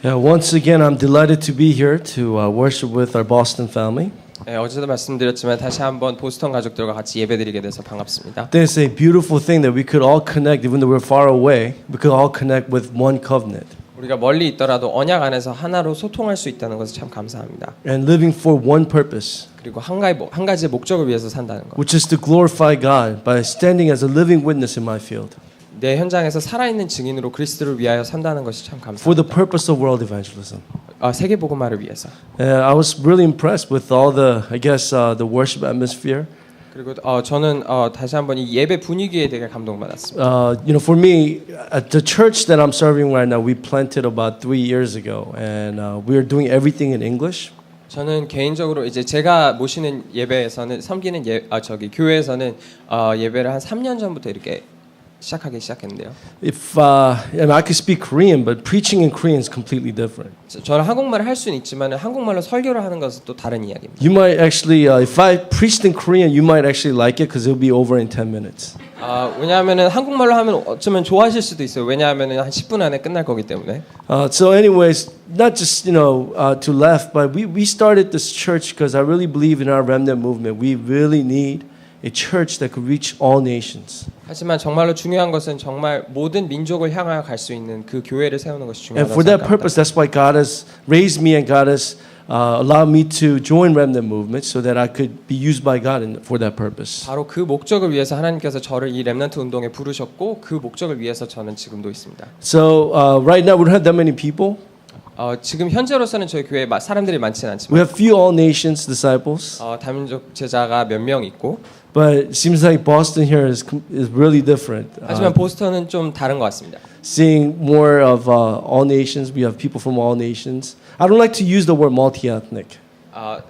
Yeah, once again, I'm delighted to be here to worship with our Boston family. 네, 어제도 말씀드렸지만 다시 한번 보스턴 가족들과 같이 예배드리게 돼서 반갑습니다. It's a beautiful thing that we could all connect, even though we're far away. We could all connect with one covenant. 우리가 멀리 있더라도 언약 안에서 하나로 소통할 수 있다는 것을 참 감사합니다. And living for one purpose, 그리고 한 가지의 목적을 위해서 산다는 것. which is to glorify God by standing as a living witness in my field 내 현장에서 살아있는 증인으로 그리스도를 위하여 산다는 것이 참 for the 감사합니다. purpose of world evangelism. 세계 복음화를 위해서. I was really impressed with all the, the worship atmosphere. 그리고 저는 다시 한번 이 예배 분위기에 되게 감동받았습니다. For me, at the church that I'm serving right now, we planted about 3 years ago, and we are doing everything in English. 저는 개인적으로 이제 제가 모시는 예배에서는 섬기는 교회에서는 예배를 한 3년 전부터 이렇게 시작했는데요. If I could speak Korean, but preaching in Korean is completely different. 저는 한국말을 할 수는 있지만 한국말로 설교를 하는 것은 또 다른 이야기입니다. You might actually, if I preached in Korean, you might actually like it because it'll be over in 10 minutes. 왜냐하면은 한국말로 하면 어쩌면 좋아하실 수도 있어요. 왜냐하면은 한 10분 안에 끝날 거기 때문에. So, anyways, not just to laugh, but we started this church because I really believe in our remnant movement. We really need a church that could reach all nations. 하지만 정말로 중요한 것은 정말 모든 민족을 향하여 갈 수 있는 그 교회를 세우는 것이 And 중요하다고 for that 생각합니다. purpose, that's why God has raised me and God has allowed me to join remnant movement so that I could be used by God for that purpose. 바로 그 목적을 위해서 하나님께서 저를 이 렘넌트 운동에 부르셨고 그 목적을 위해서 저는 지금도 있습니다. So right now we don't have that many people. 지금 현재로서는 저희 교회에 사람들이 많지는 않지만 We have few all nations disciples. 다민족 제자가 몇 명 있고 But it seems like Boston here is really different. 하지만 보스턴은 좀 다른 것 같습니다. Seeing more of all nations, we have people from all nations. I don't like to use the word multi-ethnic.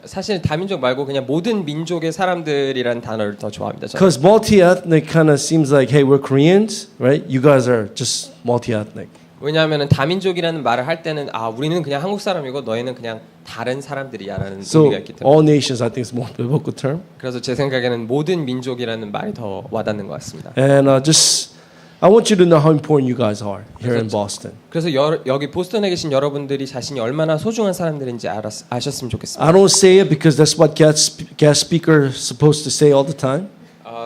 사실 다민족 말고 그냥 모든 민족의 사람들이라는 단어를 더 좋아합니다. Because multi-ethnic kind of seems like, hey, we're Koreans, right? You guys are just multi-ethnic. 왜냐하면 다민족이라는 말을 할 때는 우리는 그냥 한국 사람이고 너희는 그냥 다른 사람들이야라는 So 의미가 있기 때문에 all nations, I think, is more biblical term. 그래서 제 생각에는 모든 민족이라는 말이 더 와닿는 것 같습니다. And I want you to know how important you guys are here in Boston. 그래서 여기 보스턴에 계신 여러분들이 자신이 얼마나 소중한 사람들인지 아셨으면 좋겠습니다. I don't say it because that's what guest speaker is supposed to say all the time.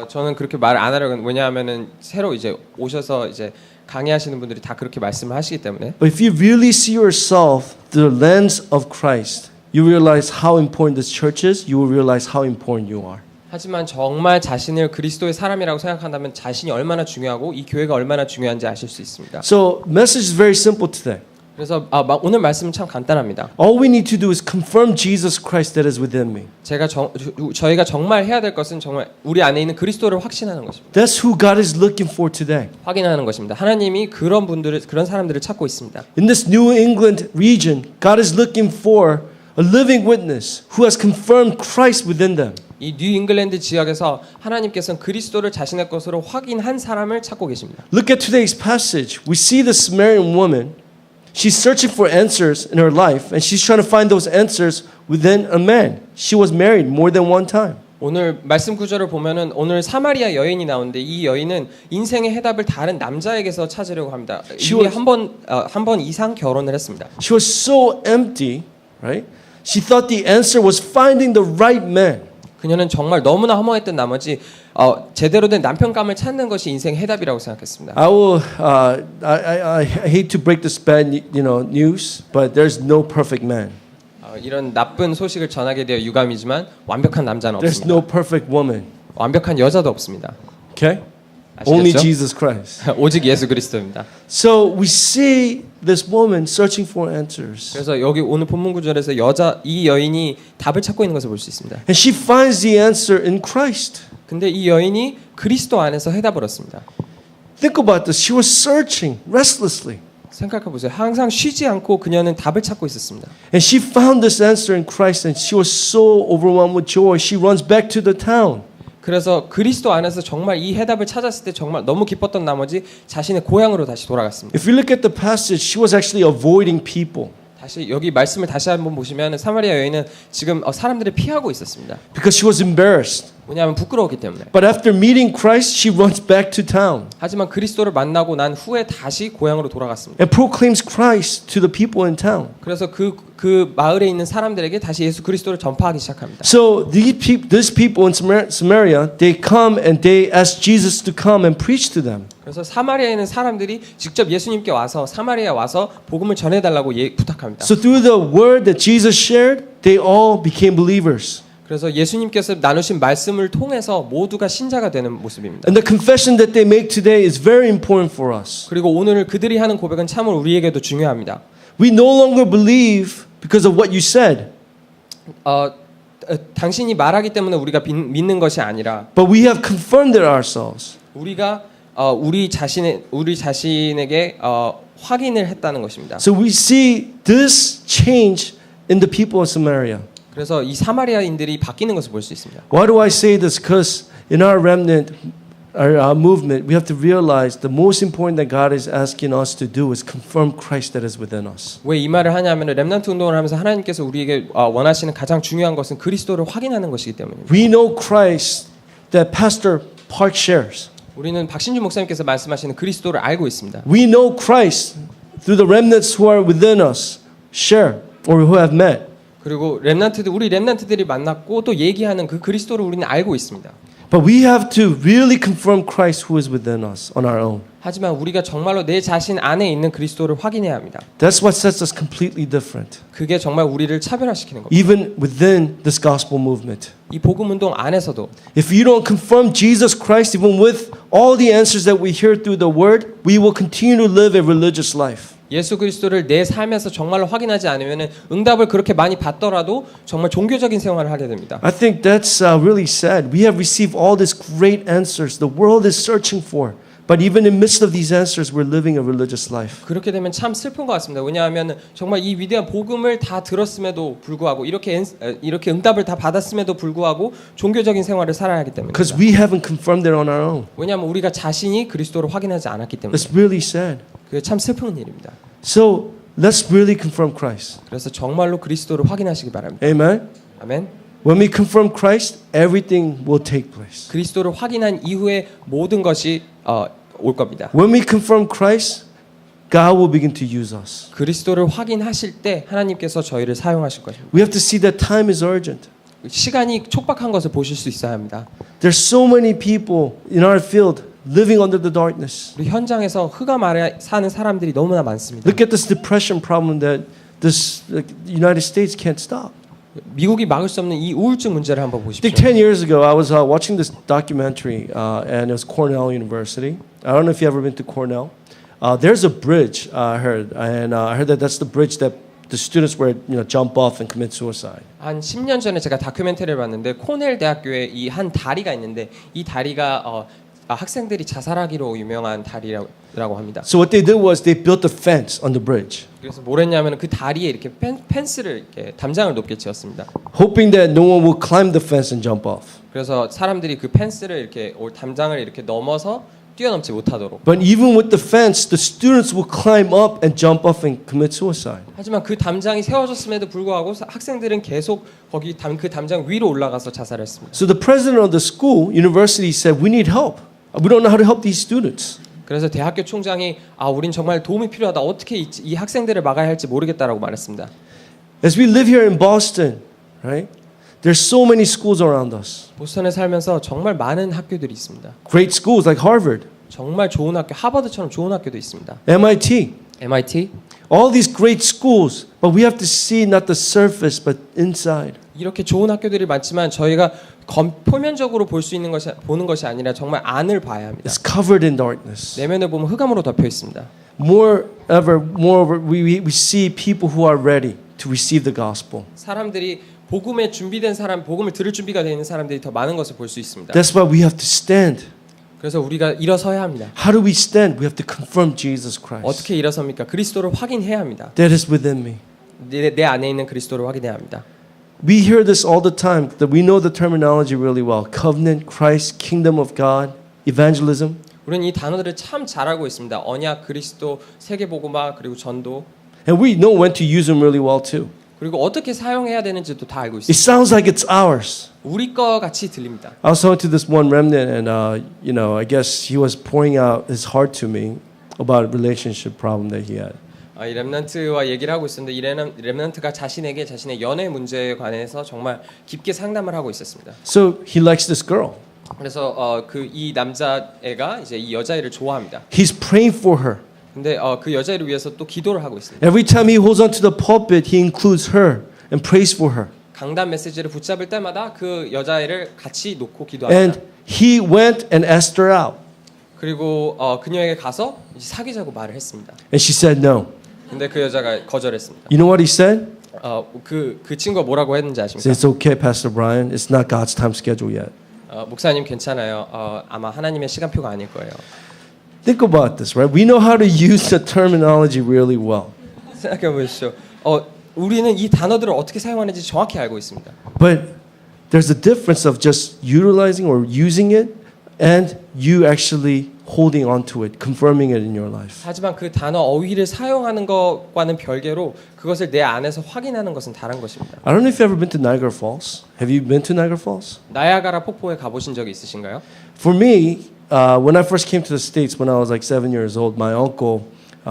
저는 그렇게 말을 안 하려고 왜냐하면은 새로 이제 오셔서 이제 강의하시는 분들이 다 그렇게 말씀을 하시기 때문에. But if you really see yourself through the lens of Christ, you realize how important this church is. You will realize how important you are. 하지만 정말 자신을 그리스도의 사람이라고 생각한다면 자신이 얼마나 중요하고 이 교회가 얼마나 중요한지 아실 수 있습니다. So, message is very simple today. 그래서 오늘 말씀은 참 간단합니다. All we need to do is confirm Jesus Christ that is within me. 저희가 정말 해야 될 것은 정말 우리 안에 있는 그리스도를 확신하는 것입니다. That's who God is looking for today. 확인하는 것입니다. 하나님이 그런 사람들을 찾고 있습니다. In this New England region, God is looking for a living witness who has confirmed Christ within them. 이 뉴 잉글랜드 지역에서 하나님께서는 그리스도를 자신의 것으로 확인한 사람을 찾고 계십니다. Look at today's passage. We see the Samaritan woman. She's searching for answers in her life, and she's trying to find those answers within a man. She was married more than one time. 오늘 말씀 구절을 보면은 오늘 사마리아 여인이 나오는데 이 여인은 인생의 해답을 다른 남자에게서 찾으려고 합니다. 이미 한 번 이상 결혼을 했습니다. She was so empty, right? She thought the answer was finding the right man. 그녀는 정말 너무나 허무했던 나머지 제대로 된 남편감을 찾는 것이 인생 해답이라고 생각했습니다. I hate to break this bad, news, but there's no perfect man. 이런 나쁜 소식을 전하게 되어 유감이지만 완벽한 남자는 There's 없습니다. no perfect woman. 완벽한 여자도 없습니다. Okay? 아시겠죠? Only Jesus Christ. 오직 예수 그리스도입니다. So we see this woman searching for answers. 그래서 여기 오늘 본문 구절에서 이 여인이 답을 찾고 있는 것을 볼 수 있습니다. And she finds the answer in Christ. 근데 이 여인이 그리스도 안에서 해답을 얻습니다. Think about this. She was searching restlessly. 생각해 보세요. 항상 쉬지 않고 그녀는 답을 찾고 있었습니다. And she found this answer in Christ and she was so overwhelmed with joy. She runs back to the town. 그래서 그리스도 안에서 정말 이 해답을 찾았을 때 정말 너무 기뻤던 나머지 자신의 고향으로 다시 돌아갔습니다. If you look at the passage, she was actually avoiding people. 다시 여기 말씀을 다시 한번 보시면 사마리아 여인은 지금 사람들을 피하고 있었습니다. Because she was embarrassed. 왜냐하면 부끄러웠기 때문에. But after meeting Christ, she runs back to town 하지만 그리스도를 만나고 난 후에 다시 고향으로 돌아갔습니다. and proclaims Christ to the people in town. 그래서 그 마을에 있는 사람들에게 다시 예수 그리스도를 전파하기 시작합니다. So these people in Samaria, they come and they ask Jesus to come and preach to them. 그래서 사마리아에 있는 사람들이 직접 예수님께 와서 사마리아에 와서 복음을 전해달라고 부탁합니다. So through the word that Jesus shared, they all became believers. 그래서 예수님께서 나누신 말씀을 통해서 모두가 신자가 되는 모습입니다. And the confession that they make today is very important for us. 그리고 오늘 그들이 하는 고백은 참으로 우리에게도 중요합니다. We no longer believe because of what you said, 당신이 말하기 때문에 우리가 믿는 것이 아니라 but we have confirmed it ourselves. 우리가 우리 자신에게 확인을 했다는 것입니다. So we see this change in the people of Samaria. 그래서 이 사마리아인들이 바뀌는 것을 볼 수 있습니다. Why do I say this? Because in our remnant, our movement, we have to realize the most important that God is asking us to do is confirm Christ that is within us. 왜 이 말을 하냐면 렘넌트 운동을 하면서 하나님께서 우리에게 원하시는 가장 중요한 것은 그리스도를 확인하는 것이기 때문입니다. We know Christ that Pastor Park shares. 우리는 박신주 목사님께서 말씀하시는 그리스도를 알고 있습니다. We know Christ through the remnants who are within us share or who have met. 그리고 우리 렘넌트들이 만났고 또 얘기하는 그 그리스도를 우리는 알고 있습니다. But we have to really confirm Christ who is within us on our own. 하지만 우리가 정말로 내 자신 안에 있는 그리스도를 확인해야 합니다. That's what sets us completely different. 그게 정말 우리를 차별화시키는 겁니다. Even within this gospel movement. 이 복음 운동 안에서도 If you don't confirm Jesus Christ, even with all the answers that we hear through the word, we will continue to live a religious life. 예수 그리스도를 내 삶에서 정말로 확인하지 않으면 응답을 그렇게 많이 받더라도 정말 종교적인 생활을 하게 됩니다. I think that's really sad. We have received all these great answers the world is searching for. But even in the midst of these answers, we're living a religious life. 그렇게 되면 참 슬픈 것 같습니다. 왜냐하면 정말 이 위대한 복음을 다 들었음에도 불구하고 이렇게 응답을 다 받았음에도 불구하고 종교적인 생활을 살아야 하기 때문입니다. Because we haven't confirmed it on our own. 왜냐하면 우리가 자신이 그리스도를 확인하지 않았기 때문에. It's really sad. 그게 참 슬픈 일입니다. So let's really confirm Christ. 그래서 정말로 그리스도를 확인하시기 바랍니다. Amen. 아멘. When we confirm Christ, everything will take place. 그리스도를 확인한 이후에 모든 것이 올 겁니다. When we confirm Christ, God will begin to use us. 그리스도를 확인하실 때 하나님께서 저희를 사용하실 것입니다. We have to see that time is urgent. 시간이 촉박한 것을 보실 수 있어야 합니다. There's so many people in our field living under the darkness. 우리 현장에서 흑암 아래 사는 사람들이 너무나 많습니다. Look at this depression problem that this United States can't stop. 미국이 막을 수 없는 이 우울증 문제를 한번 I 보십시오. think 10 years ago, I was watching this documentary, and it was Cornell University. I don't know if you've ever been to Cornell. There's a bridge, I heard, and I heard that that's the bridge that the students were, jump off and commit suicide. 한 10년 전에 제가 다큐멘터리를 봤는데 코넬 대학교에 이 한 다리가 있는데 이 다리가 학생들이 자살하기로 유명한 다리라고 합니다. So what they did was they built a fence on the bridge, 그래서 뭘 했냐면 그 다리에 이렇게 펜스를 이렇게 담장을 높게 지었습니다. hoping that no one will climb the fence and jump off. 그래서 사람들이 그 펜스를 이렇게 담장을 이렇게 넘어서 뛰어넘지 못하도록. But even with the fence, the students will climb up and jump off and commit suicide. 하지만 그 담장이 세워졌음에도 불구하고 학생들은 계속 거기 그 담장 위로 올라가서 자살했습니다. So the president of the school, university, said, "We need help. We don't know how to help these students." 그래서 대학교 총장이 우린 정말 도움이 필요하다. 어떻게 이 학생들을 막아야 할지 모르겠다라고 말했습니다. As we live here in Boston, right? There's so many schools around us. 보스턴에 살면서 정말 많은 학교들이 있습니다. Great schools like Harvard, 정말 좋은 학교, 하버드처럼 좋은 학교도 있습니다. MIT, MIT. all these great schools, but we have to see not the surface but inside. 이렇게 좋은 학교들이 많지만 저희가 표면적으로 보는 것이 아니라 정말 안을 봐야 합니다. It's covered in darkness. 내면을 보면 흑암으로 덮여 있습니다. Moreover, we see people who are ready to receive the gospel. 사람들이 복음에 준비된 사람, 복음을 들을 준비가 되어 있는 사람들이 더 많은 것을 볼 수 있습니다. That's why we have to stand. 그래서 우리가 일어서야 합니다. How do we stand? We have to confirm Jesus Christ. 어떻게 일어섭니까? 그리스도를 확인해야 합니다. That is within me. 내 안에 있는 그리스도를 확인해야 합니다. We hear this all the time, that we know the terminology really well. Covenant, Christ, kingdom of God, evangelism. 우리는 이 단어들을 참 잘 알고 있습니다. 언약, 그리스도, 세계복음화, 그리고 전도. And we know when to use them really well too. 그리고 어떻게 사용해야 되는지도 다 알고 It 있습니다. sounds like it's ours. 우리 거 같이 들립니다. I was talking to this one remnant, and I guess he was pouring out his heart to me about a relationship problem that he had. 이 렘넌트와 얘기를 하고 있었는데 이 렘넌트가 자신에게 자신의 연애 문제에 관해서 정말 깊게 상담을 하고 있었습니다. So he likes this girl. 그래서 이 남자애가 이제 이 여자애를 좋아합니다. He's praying for her. 근데 그 여자애를 위해서 또 기도를 하고 있습니다. Every time he holds onto the pulpit, he includes her and prays for her. 강단 메시지를 붙잡을 때마다 그 여자애를 같이 놓고 기도합니다. And he went and asked her out. 그리고 그녀에게 가서 이제 사귀자고 말을 했습니다. And she said no. 근데 그 여자가 거절했습니다. You know what he said? 그 친구가 뭐라고 했는지 He 아십니까? said, it's okay, Pastor Brian. It's not God's time schedule yet. 목사님 괜찮아요. 아마 하나님의 시간표가 아닐 거예요. Think about this, right? We know how to use the terminology really well. 생각해 보십시오. 우리는 이 단어들을 어떻게 사용하는지 정확히 알고 있습니다. But there's a difference of just utilizing or using it and you actually holding on to it, confirming it in your life. 하지만 그 단어 어휘를 사용하는 것과는 별개로 그것을 내 안에서 확인하는 것은 다른 것입니다. I don't know if you've ever been to Niagara Falls. Have you been to Niagara Falls? 나야가라 폭포에 가보신 적이 있으신가요? For me, when I first came to the States when I was like 7 years old, my uncle,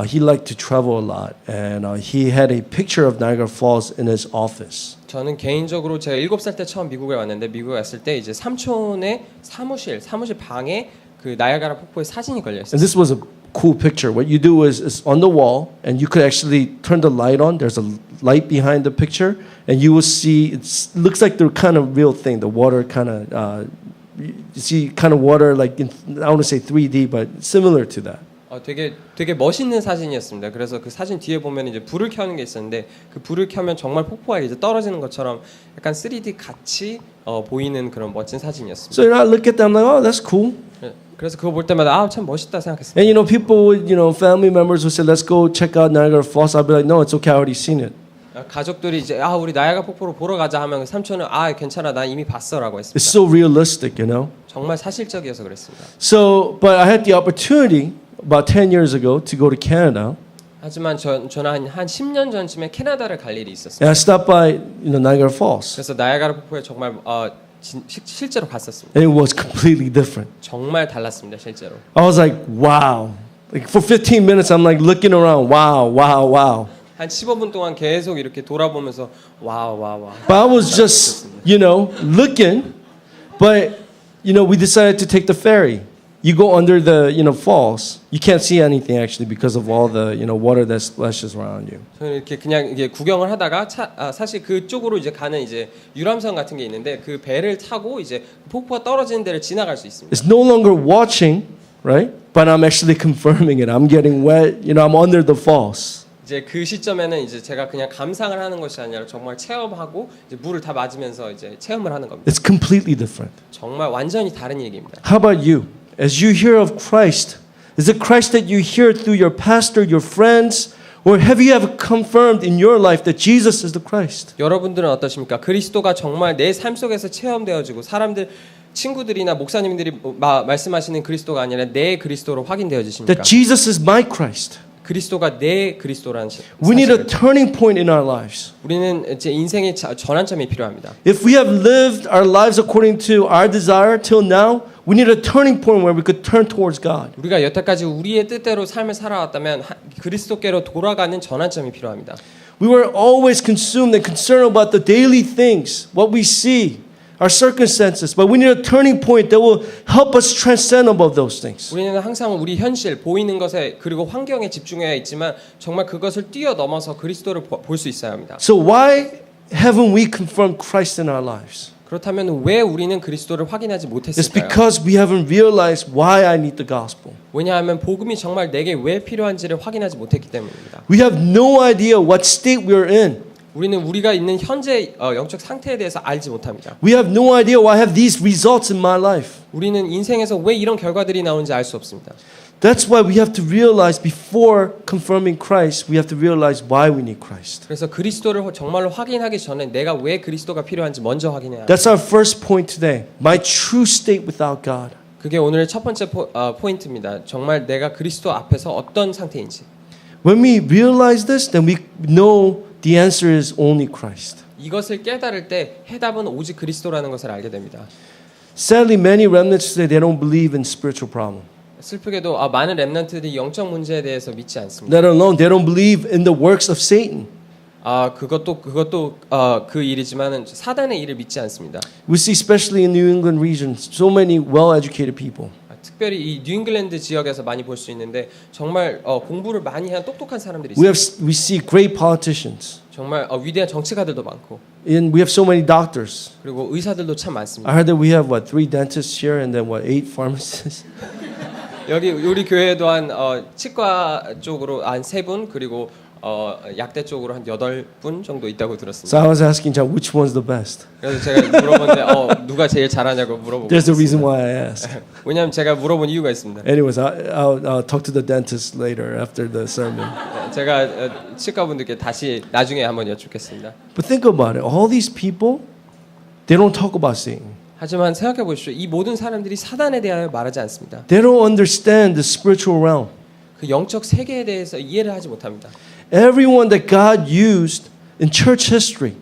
he liked to travel a lot, and he had a picture of Niagara Falls in his office. 저는 개인적으로 제가 7살 때 처음 미국에 왔는데 미국에 왔을 때 이제 삼촌의 사무실 방에 그 나야가라 폭포의 사진이 걸려 있었어요. And this was a cool picture. What you do is it's on the wall, and you could actually turn the light on. There's a light behind the picture, and you will see it looks like the kind of real thing. The water kind of you see kind of water like I want to say 3D, but similar to that. 되게 멋있는 사진이었습니다. 그래서 그 사진 뒤에 보면 이제 불을 켜는 게 있었는데 그 불을 켜면 정말 폭포가 이제 떨어지는 것처럼 약간 3D 같이 보이는 그런 멋진 사진이었습니다. So I look at them like, oh, that's cool. 그래서 그거 볼 때마다 참 멋있다 생각했습니다. And people would, family members would say, let's go check out Niagara Falls. I'd be like, no, it's okay. I already seen it. 가족들이 이제 우리 나야가 폭포로 보러 가자 하면 삼촌은 괜찮아, 난 이미 봤어라고 했습니다. It's so realistic, 정말 사실적이어서 그랬습니다. So, but I had the opportunity about 10 years ago to go to Canada. 하지만 저는 한 10년 전쯤에 캐나다를 갈 일이 있었어요. And I stopped by, Niagara Falls. 그래서 나야가라 폭포에 정말 실제로 갔었습니다. And it was completely different. 정말 달랐습니다, 실제로. I was like, wow. Like for 15 minutes, I'm like looking around. Wow, wow, wow. 한 15분 동안 계속 이렇게 돌아보면서 와우. But I was just, looking. But, we decided to take the ferry. You go under the, falls. You can't see anything actually because of all the, water that splashes around you. 저는 이렇게 그냥 이게 구경을 하다가 사실 그쪽으로 이제 가는 이제 유람선 같은 게 있는데 그 배를 타고 이제 폭포가 떨어지는 데를 지나갈 수 있습니다. It's no longer watching, right? But I'm actually confirming it. I'm getting wet. I'm under the falls. 이제 그 시점에는 이제 제가 그냥 감상을 하는 것이 아니라 정말 체험하고 이제 물을 다 맞으면서 이제 체험을 하는 겁니다. It's completely different. 정말 완전히 다른 얘기입니다. How about you? As you hear of Christ, is it Christ that you hear through your pastor, your friends, or have you ever confirmed in your life that Jesus is the Christ? 여러분들은 어떠십니까? 그리스도가 정말 내 삶 속에서 체험되어지고 사람들 친구들이나 목사님들이 말씀하시는 그리스도가 아니라 내 그리스도로 확인되어지십니까? That Jesus is my Christ. 그리스도가 내 그리스도라는 We need a turning point in our lives. 우리는 제 인생의 전환점이 필요합니다. If we have lived our lives according to our desire till now, we need a turning point where we could turn towards God. 우리가 여태까지 우리의 뜻대로 삶을 살아왔다면 그리스도께로 돌아가는 전환점이 필요합니다. We were always consumed and concerned about the daily things, what we see, our circumstances, but we need a turning point that will help us transcend above those things. 우리는 항상 우리 현실 보이는 것에 그리고 환경에 집중해야 있지만 정말 그것을 뛰어넘어서 그리스도를 볼 수 있어야 합니다. So why haven't we confirmed Christ in our lives? 그렇다면 왜 우리는 그리스도를 확인하지 It's 못했을까요? because we haven't realized why I need the gospel. 왜냐하면 복음이 정말 내게 왜 필요한지를 확인하지 못했기 때문입니다. We have no idea what state we're in. 우리는 우리가 있는 현재 영적 상태에 대해서 알지 못합니다. We have no idea why I have these results in my life. 우리는 인생에서 왜 이런 결과들이 나오는지 알 수 없습니다. That's why we have to realize before confirming Christ, we have to realize why we need Christ. 그래서 그리스도를 정말로 확인하기 전에 내가 왜 그리스도가 필요한지 먼저 확인해야 합니다. That's our first point today. My true state without God. 그게 오늘의 첫 번째 포인트입니다. 정말 내가 그리스도 앞에서 어떤 상태인지. When we realize this, then we know the answer is only Christ. 이것을 깨달을 때 해답은 오직 그리스도라는 것을 알게 됩니다. Sadly, many remnants today they don't believe in spiritual problem. 슬프게도 많은 렘넌트들이 영적 문제에 대해서 믿지 않습니다. Let alone they don't believe in the works of Satan. 그것도 그 일이지만은 사단의 일을 믿지 않습니다. We see especially in New England region so many well-educated people. 특별히 이 뉴잉글랜드 지역에서 많이 볼 수 있는데 정말 공부를 많이 한 똑똑한 사람들이 We 있습니다. see great politicians. 정말 위대한 정치가들도 많고 And we have so many doctors. 그리고 의사들도 참 많습니다. I heard that we have 3 dentists here and then 8 pharmacists. 여기 우리 교회에도 한 치과 쪽으로 한 3분 그리고 약대 쪽으로 한 8분 정도 있다고 So 들었습니다. I was asking John, which one's the best? 그래서 제가 물어봤는데 누가 제일 잘하냐고 물어보고 There's a reason 있었습니다. why I asked. 왜냐하면 제가 물어본 이유가 있습니다. Anyways, I'll talk to the dentist later after the sermon. 제가 치과분들께 다시 나중에 한번 여쭙겠습니다. But think about it. All these people, they don't talk about Satan. 하지만 생각해 보십시오. 이 모든 사람들이 사단에 대하여 말하지 않습니다. They don't understand the spiritual realm. 그 영적 세계에 대해서 이해를 하지 못합니다. Everyone that God used in church history,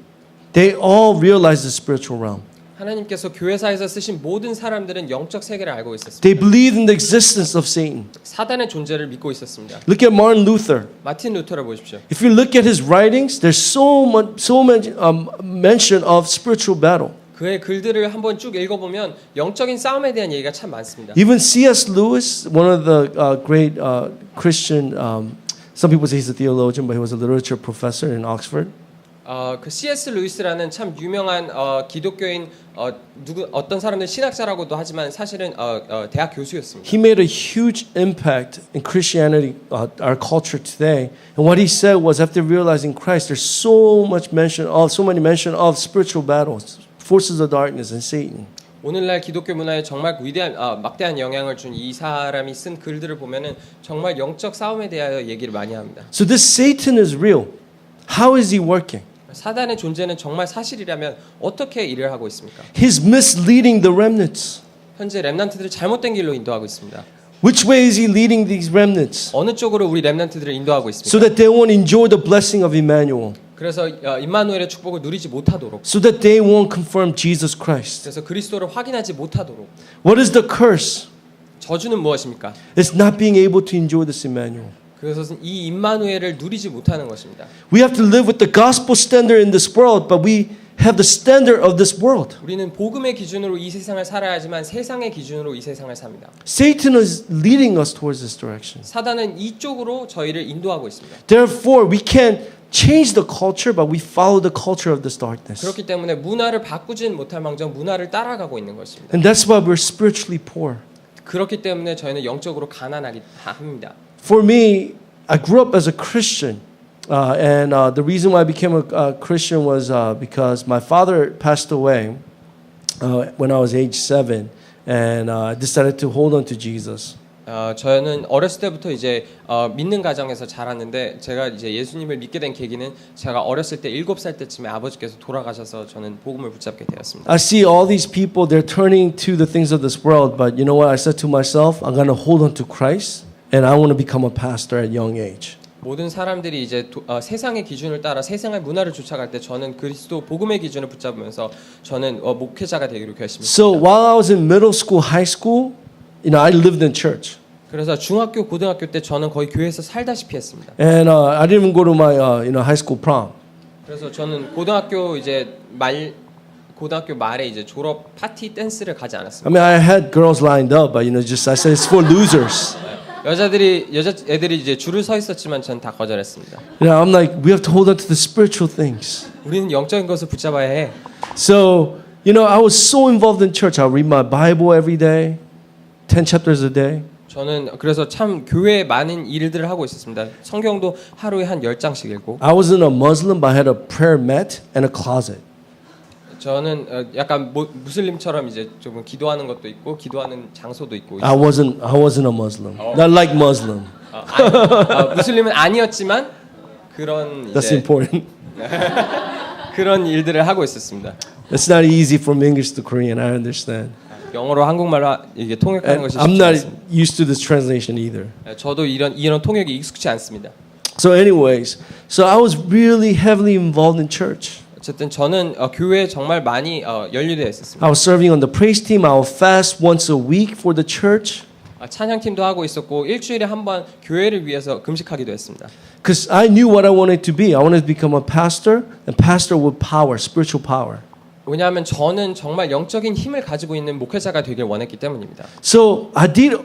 they all realized the spiritual realm. 하나님께서 교회사에서 쓰신 모든 사람들은 영적 세계를 알고 있었습니다. They believed in the existence of Satan. 사단의 존재를 믿고 있었습니다. Look at Martin Luther. 마틴 루터를 보십시오. If you look at his writings, there's so much mention of spiritual battle. 그의 글들을 한번 쭉 읽어보면 영적인 싸움에 대한 얘기가 참 많습니다. Even C.S. Lewis, one of the great Christian, some people say he's a theologian, but he was a literature professor in Oxford. 그 C.S. 루이스라는 참 유명한 기독교인 어떤 사람들 신학자라고도 하지만 사실은 대학 교수였습니다. He made a huge impact in Christianity, our culture today. And what he said was, after realizing Christ, there's so many mention of spiritual battles, forces of darkness, and Satan. 오늘날 기독교 문화에 정말 위대한 막대한 영향을 준 이 사람이 쓴 글들을 보면은 정말 영적 싸움에 대하여 얘기를 많이 합니다. So this Satan is real. How is he working? 사단의 존재는 정말 사실이라면 어떻게 일을 하고 있습니까? He's misleading the remnants. 현재 렘넌트들을 잘못된 길로 인도하고 있습니다. Which way is he leading these remnants? 어느 쪽으로 우리 렘넌트들을 인도하고 있습니까? So that they won't enjoy the blessing of Emmanuel. 그래서 임마누엘의 축복을 누리지 못하도록 So that they won't confirm Jesus Christ. 그래서 그리스도를 확인하지 못하도록 What is the curse? 저주는 무엇입니까? It's not being able to enjoy this Emmanuel. 그것은 이 임마누엘을 누리지 못하는 것입니다. We have to live with the gospel standard in this world, but we have the standard of this world. 우리는 복음의 기준으로 이 세상을 살아야 하지만 세상의 기준으로 이 세상을 삽니다. Satan is leading us towards this direction. 사단은 이쪽으로 저희를 인도하고 있습니다. Therefore, we can't change the culture, but we follow the culture of this darkness. 그렇기 때문에 문화를 바꾸진 못할 망정 문화를 따라가고 있는 것입니다. And that's why we're spiritually poor. 그렇기 때문에 저희는 영적으로 가난하기 합니다. For me, I grew up as a Christian. And the reason why I became a Christian was because my father passed away when I was age 7, and I decided to hold on to Jesus. 저는 어렸을 때부터 이제 믿는 가정에서 자랐는데 제가 이제 예수님을 믿게 된 계기는 제가 어렸을 때 7살 때쯤에 아버지께서 돌아가셔서 저는 복음을 붙잡게 되었습니다. I see all these people, they're turning to the things of this world, but you know what I said to myself? I'm going to hold on to Christ, and I want to become a pastor at young age. 모든 사람들이 이제 세상의 기준을 따라 세상의 문화를 쫓아갈 때 저는 그리스도 복음의 기준을 붙잡으면서 저는 목회자가 되기로 결심했습니다. So while I was in middle school, high school, I lived in church. 그래서 중학교, 고등학교 때 저는 거의 교회에서 살다시피 했습니다. And I didn't even go to my high school prom. 그래서 저는 고등학교 말에 이제 졸업 파티 댄스를 가지 않았습니다. I mean, I had girls lined up, but just I said it's for losers. 여자애들이 이제 줄을 서 있었지만 전 다 거절했습니다. I'm like, we have to hold on to the spiritual things. 우리는 영적인 것을 붙잡아야 해. So, I was so involved in church. I read my Bible every day, 10 chapters a day. 저는 그래서 참 교회에 많은 일들을 하고 있었습니다. 성경도 하루에 한 10장씩 읽고. I wasn't a Muslim, but I had a prayer mat and a closet. 저는 약간 무슬림처럼 이제 조금 기도하는 것도 있고 기도하는 장소도 있고. I wasn't a Muslim. Not like Muslim. 무슬림은 아니었지만 그런 That's 이제 important. 그런 일들을 하고 있었습니다. It's not easy from English to Korean. I understand. 영어로 한국말로 이게 통역하는 And 것이 I'm 쉽지 not 않습니다. used to this translation either. 저도 이런 통역이 익숙치 않습니다. So anyways, so I was really heavily involved in church. 어쨌든 저는 교회에 정말 많이 연루되어 있었습니다. I was serving on the praise team. I would fast once a week for the church. 찬양팀도 하고 있었고 일주일에 한 번 교회를 위해서 금식하기도 했습니다. Because I knew what I wanted to be. I wanted to become a pastor, and pastor with power, spiritual power. 왜냐하면 저는 정말 영적인 힘을 가지고 있는 목회자가 되길 원했기 때문입니다. So I did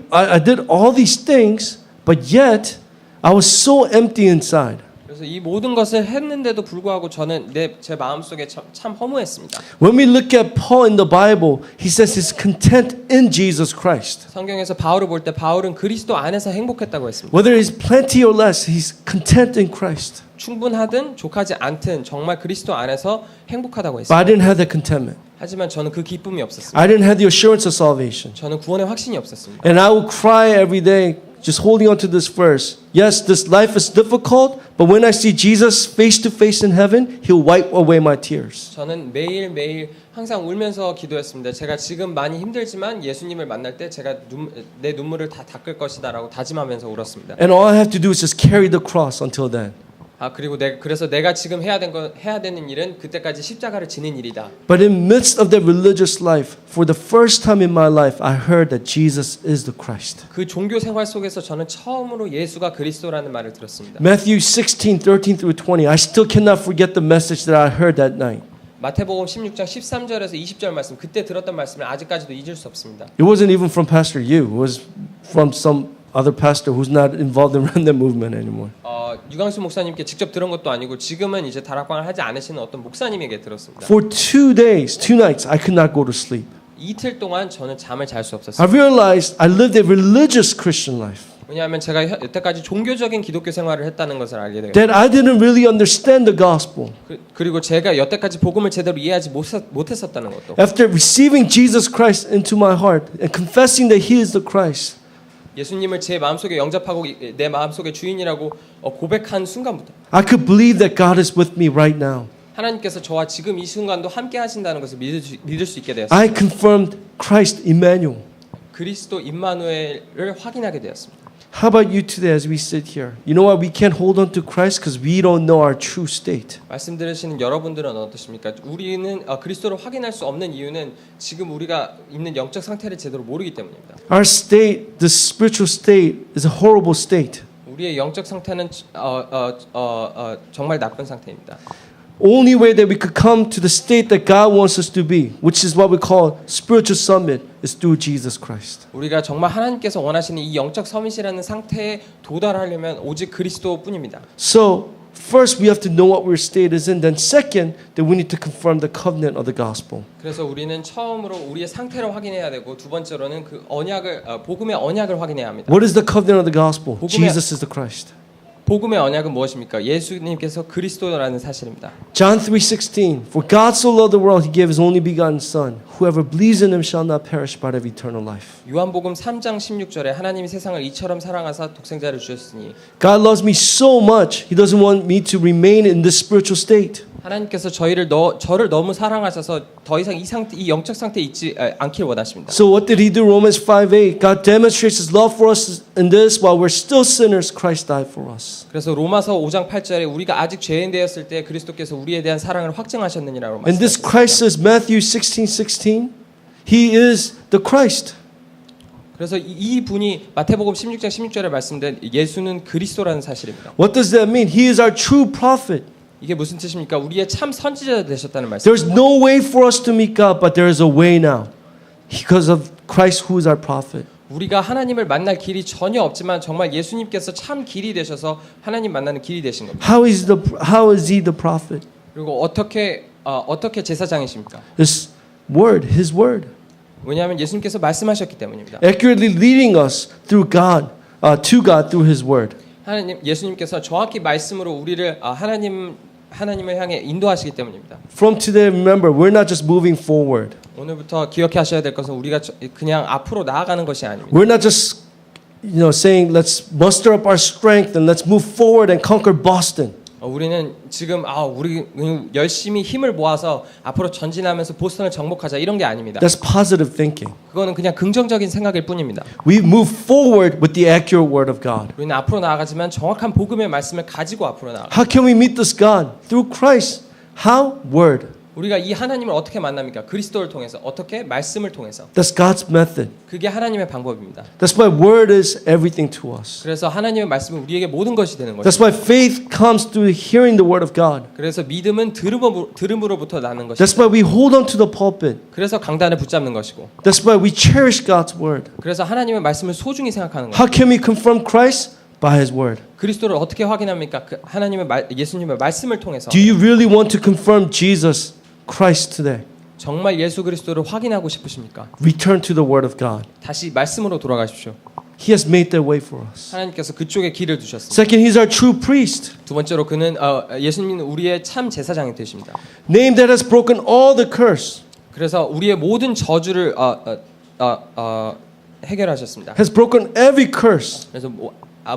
all these things, but yet I was so empty inside. 그래서 이 모든 것을 했는데도 불구하고 저는 제 마음속에 참 허무했습니다. When we look at Paul in the Bible, he says he's content in Jesus Christ. 성경에서 바울을 볼 때 바울은 그리스도 안에서 행복했다고 했습니다. Whether he's plenty or less, he's content in Christ. 충분하든 족하지 않든 정말 그리스도 안에서 행복하다고 But I 했습니다. didn't have that contentment. 하지만 저는 그 기쁨이 없었습니다. I didn't have the assurance of salvation. 저는 구원의 확신이 없었습니다. And I would cry every day just holding on to this verse. Yes, this life is difficult, but when I see Jesus face to face in heaven, he'll wipe away my tears. 저는 매일매일 항상 울면서 기도했습니다. 제가 지금 많이 힘들지만 예수님을 만날 때 제가 내 눈물을 다 닦을 것이다라고 다짐하면서 울었습니다. And all I have to do is just carry the cross until then. 그리고 그래서 내가 지금 해야 되는 일은 그때까지 십자가를 지는 일이다. But in midst of that religious life, for the first time in my life, I heard that Jesus is the Christ. 그 종교 생활 속에서 저는 처음으로 예수가 그리스도라는 말을 들었습니다. Matthew 16:13 through 20. I still cannot forget the message that I heard that night. 마태복음 16장 13절에서 20절 말씀 그때 들었던 말씀을 아직까지도 잊을 수 없습니다. It wasn't even from Pastor Yu. It was from some other pastor who's not involved in remnant movement anymore. 유광수 목사님께 직접 들은 것도 아니고 지금은 이제 다락방을 하지 않으시는 어떤 목사님에게 들었습니다. For 2 days, 2 nights, I could not go to sleep. 이틀 동안 저는 잠을 잘 수 I 없었습니다. realized I lived a religious Christian life. 왜냐하면 제가 여태까지 종교적인 기독교 생활을 했다는 것을 알게 되었습니다. That I didn't really understand the gospel. 그리고 제가 여태까지 복음을 제대로 이해하지 못했었다는 것도. After receiving Jesus Christ into my heart and confessing that He is the Christ, 예수님을 제 마음속에 영접하고 내 마음속의 주인이라고 고백한 순간부터 I could believe that God is with me right now. 하나님께서 저와 지금 이 순간도 함께 하신다는 것을 믿을 수 있게 되었습니다. I confirmed Christ Emmanuel. 그리스도 임마누엘을 확인하게 되었습니다. How about you today as we sit here? You know why we can't hold on to Christ? Because we don't know our true state. 말씀 들으시는 여러분들은 어떠십니까? 우리는 그리스도를 확인할 수 없는 이유는 지금 우리가 있는 영적 상태를 제대로 모르기 때문입니다. Our state, the spiritual state, is a horrible state. 우리의 영적 상태는 정말 나쁜 상태입니다. Only way that we could come to the state that God wants us to be, which is what we call spiritual summit, is through Jesus Christ. 우리가 정말 하나님께서 원하시는 이 영적 서밋이라는 상태에 도달하려면 오직 그리스도뿐입니다. So, first we have to know what our state is in. Then second, that we need to confirm the covenant of the gospel. 그래서 우리는 처음으로 우리의 상태를 확인해야 되고 두 번째로는 그 복음의 언약을 확인해야 합니다. What is the covenant of the gospel? 복음의- Jesus is the Christ. 복음의 언약은 무엇입니까? 예수님께서 그리스도라는 사실입니다. John 3:16. For God so loved the world, He gave His only begotten Son. Whoever believes in Him shall not perish, but have eternal life. 요한복음 3장 16절에 하나님이 세상을 이처럼 사랑하사 독생자를 주셨으니 God loves me so much, He doesn't want me to remain in this spiritual state. 하나님께서 저를 너무 사랑하셔서 더 이상 이 영적 상태에 있지 않길 원하십니다. So what did He do? Romans 5:8. God demonstrates His love for us in this: while we're still sinners, Christ died for us. 그래서 로마서 5장 8절에 우리가 아직 죄인 되었을 때 그리스도께서 우리에 대한 사랑을 확증하셨느니라고 And this 말씀하셨습니다. Christ says, Matthew 16:16, He is the Christ. 그래서 이 분이 마태복음 16장 16절에 말씀된 예수는 그리스도라는 사실입니다. What does that mean? He is our true prophet. 이게 무슨 뜻입니까? 우리의 참 선지자 되셨다는 말씀. There's no way for us to meet God, but there is a way now, because of Christ, who is our prophet. 우리가 하나님을 만날 길이 전혀 없지만 정말 예수님께서 참 길이 되셔서 하나님 만나는 길이 되신 겁니다. How is He the prophet? 그리고 어떻게 제사장이십니까? His word, His word, 왜냐하면 예수님께서 말씀하셨기 때문입니다. accurately leading us through God, to God through His word. 예수님께서 정확히 말씀으로 우리를 하나님을 향해 인도하시기 때문입니다. From today, remember, we're not just moving forward. 오늘부터 기억하셔야 될 것은 우리가 그냥 앞으로 나아가는 것이 아닙니다. We're not just, saying let's muster up our strength and let's move forward and conquer Boston. 우리는 지금 우리 열심히 힘을 모아서 앞으로 전진하면서 보스턴을 정복하자 이런 게 아닙니다. That's positive thinking. 그거는 그냥 긍정적인 생각일 뿐입니다. We move forward with the accurate word of God. 우리는 앞으로 나아가지만 정확한 복음의 말씀을 가지고 앞으로 나아가. How can we meet this God? Through Christ, How? Word. 우리가 이 하나님을 어떻게 만납니까? 그리스도를 통해서. 어떻게? 말씀을 통해서. That's God's method. 그게 하나님의 방법입니다. That's why word is everything to us. 그래서 하나님의 말씀은 우리에게 모든 것이 되는 That's 것입니다. why faith comes through hearing the word of God. 그래서 믿음은 들음으로부터 나는 것입니다. That's why we hold on to the pulpit. 그래서 강단을 붙잡는 것이고. That's why we cherish God's word. 그래서 하나님의 말씀을 소중히 생각하는 How 것입니다. can we confirm Christ? By His word. 그리스도를 어떻게 확인합니까? 그 하나님의 예수님의 말씀을 통해서. Do you really want to confirm Jesus Christ today? 정말 예수 그리스도를 확인하고 싶으십니까? Return to the word of God. 다시 말씀으로 돌아가십시오. He has made that way for us. 하나님께서 그쪽에 길을 두셨습니다. Second, He's our true priest. 두 번째로 그는 예수님은 우리의 참 제사장이 되십니다. Name that has broken all the curse. 그래서 우리의 모든 저주를 해결하셨습니다. Has broken every curse. 그래서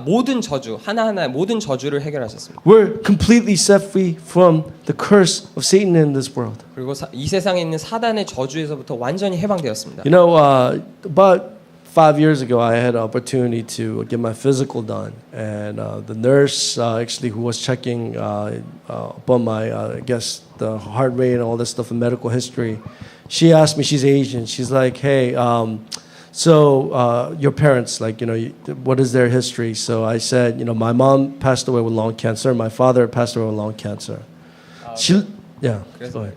모든 저주 하나하나의 모든 저주를 해결하셨습니다. We're completely set free from the curse of Satan in this world. 그리고 이 세상에 있는 사단의 저주에서부터 완전히 해방되었습니다. You know, about 5 years ago, I had an opportunity to get my physical done, and the nurse actually who was checking upon my, I guess, the heart rate and all this stuff in medical history, she asked me. She's Asian. She's like, "Hey, so your parents, like, you know, what is their history?" So I said, you know, my mom passed away with lung cancer. My father passed away with lung cancer. Yeah.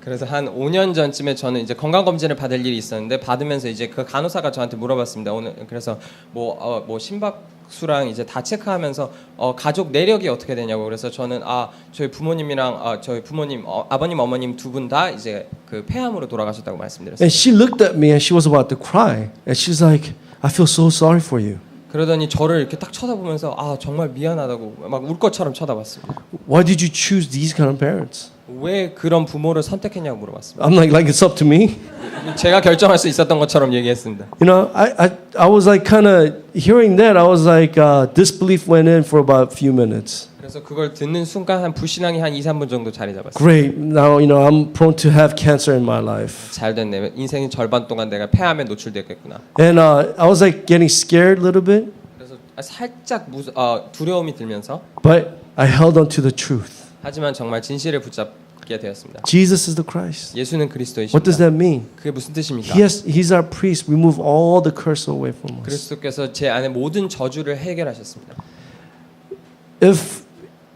그래서 한 5년 전쯤에 저는 이제 건강 검진을 받을 일이 있었는데 받으면서 이제 그 간호사가 저한테 물어봤습니다. 오늘 그래서 뭐 심박수랑 이제 다 체크하면서 가족 내력이 어떻게 되냐고. 그래서 저는 저희 부모님이랑 저희 부모님 아버님 어머님 두 분 다 이제 그 폐암으로 돌아가셨다고 말씀드렸어요. And she looked at me and she was about to cry, and she's like, "I feel so sorry for you." 그러더니 저를 이렇게 딱 쳐다보면서 정말 미안하다고 막 울 것처럼 쳐다봤습니다. Why did you choose these kind of parents? 왜 그런 부모를 선택했냐고 물어봤습니다. I'm like it's up to me. 제가 결정할 수 있었던 것처럼 얘기했습니다. You know, I was like kind of hearing that. I was like disbelief went in for about a few minutes. 그래서 그걸 듣는 순간 한 불신앙이 한 2, 3분 정도 자리 잡았어요. Great. Now, you know, I'm prone to have cancer in my life. 잘 됐네. 인생의 절반 동안 내가 폐암에 노출됐겠구나. And I was like getting scared a little bit. 그래서 살짝 두려움이 들면서 But I held on to the truth. 하지만 정말 진실을 붙잡게 되었습니다. Jesus is the Christ. 예수는 그리스도이십니다. What does that mean? 그게 무슨 뜻입니까? He's our priest. Remove all the curse away from us. 그리스도께서 제 안에 모든 저주를 해결하셨습니다. If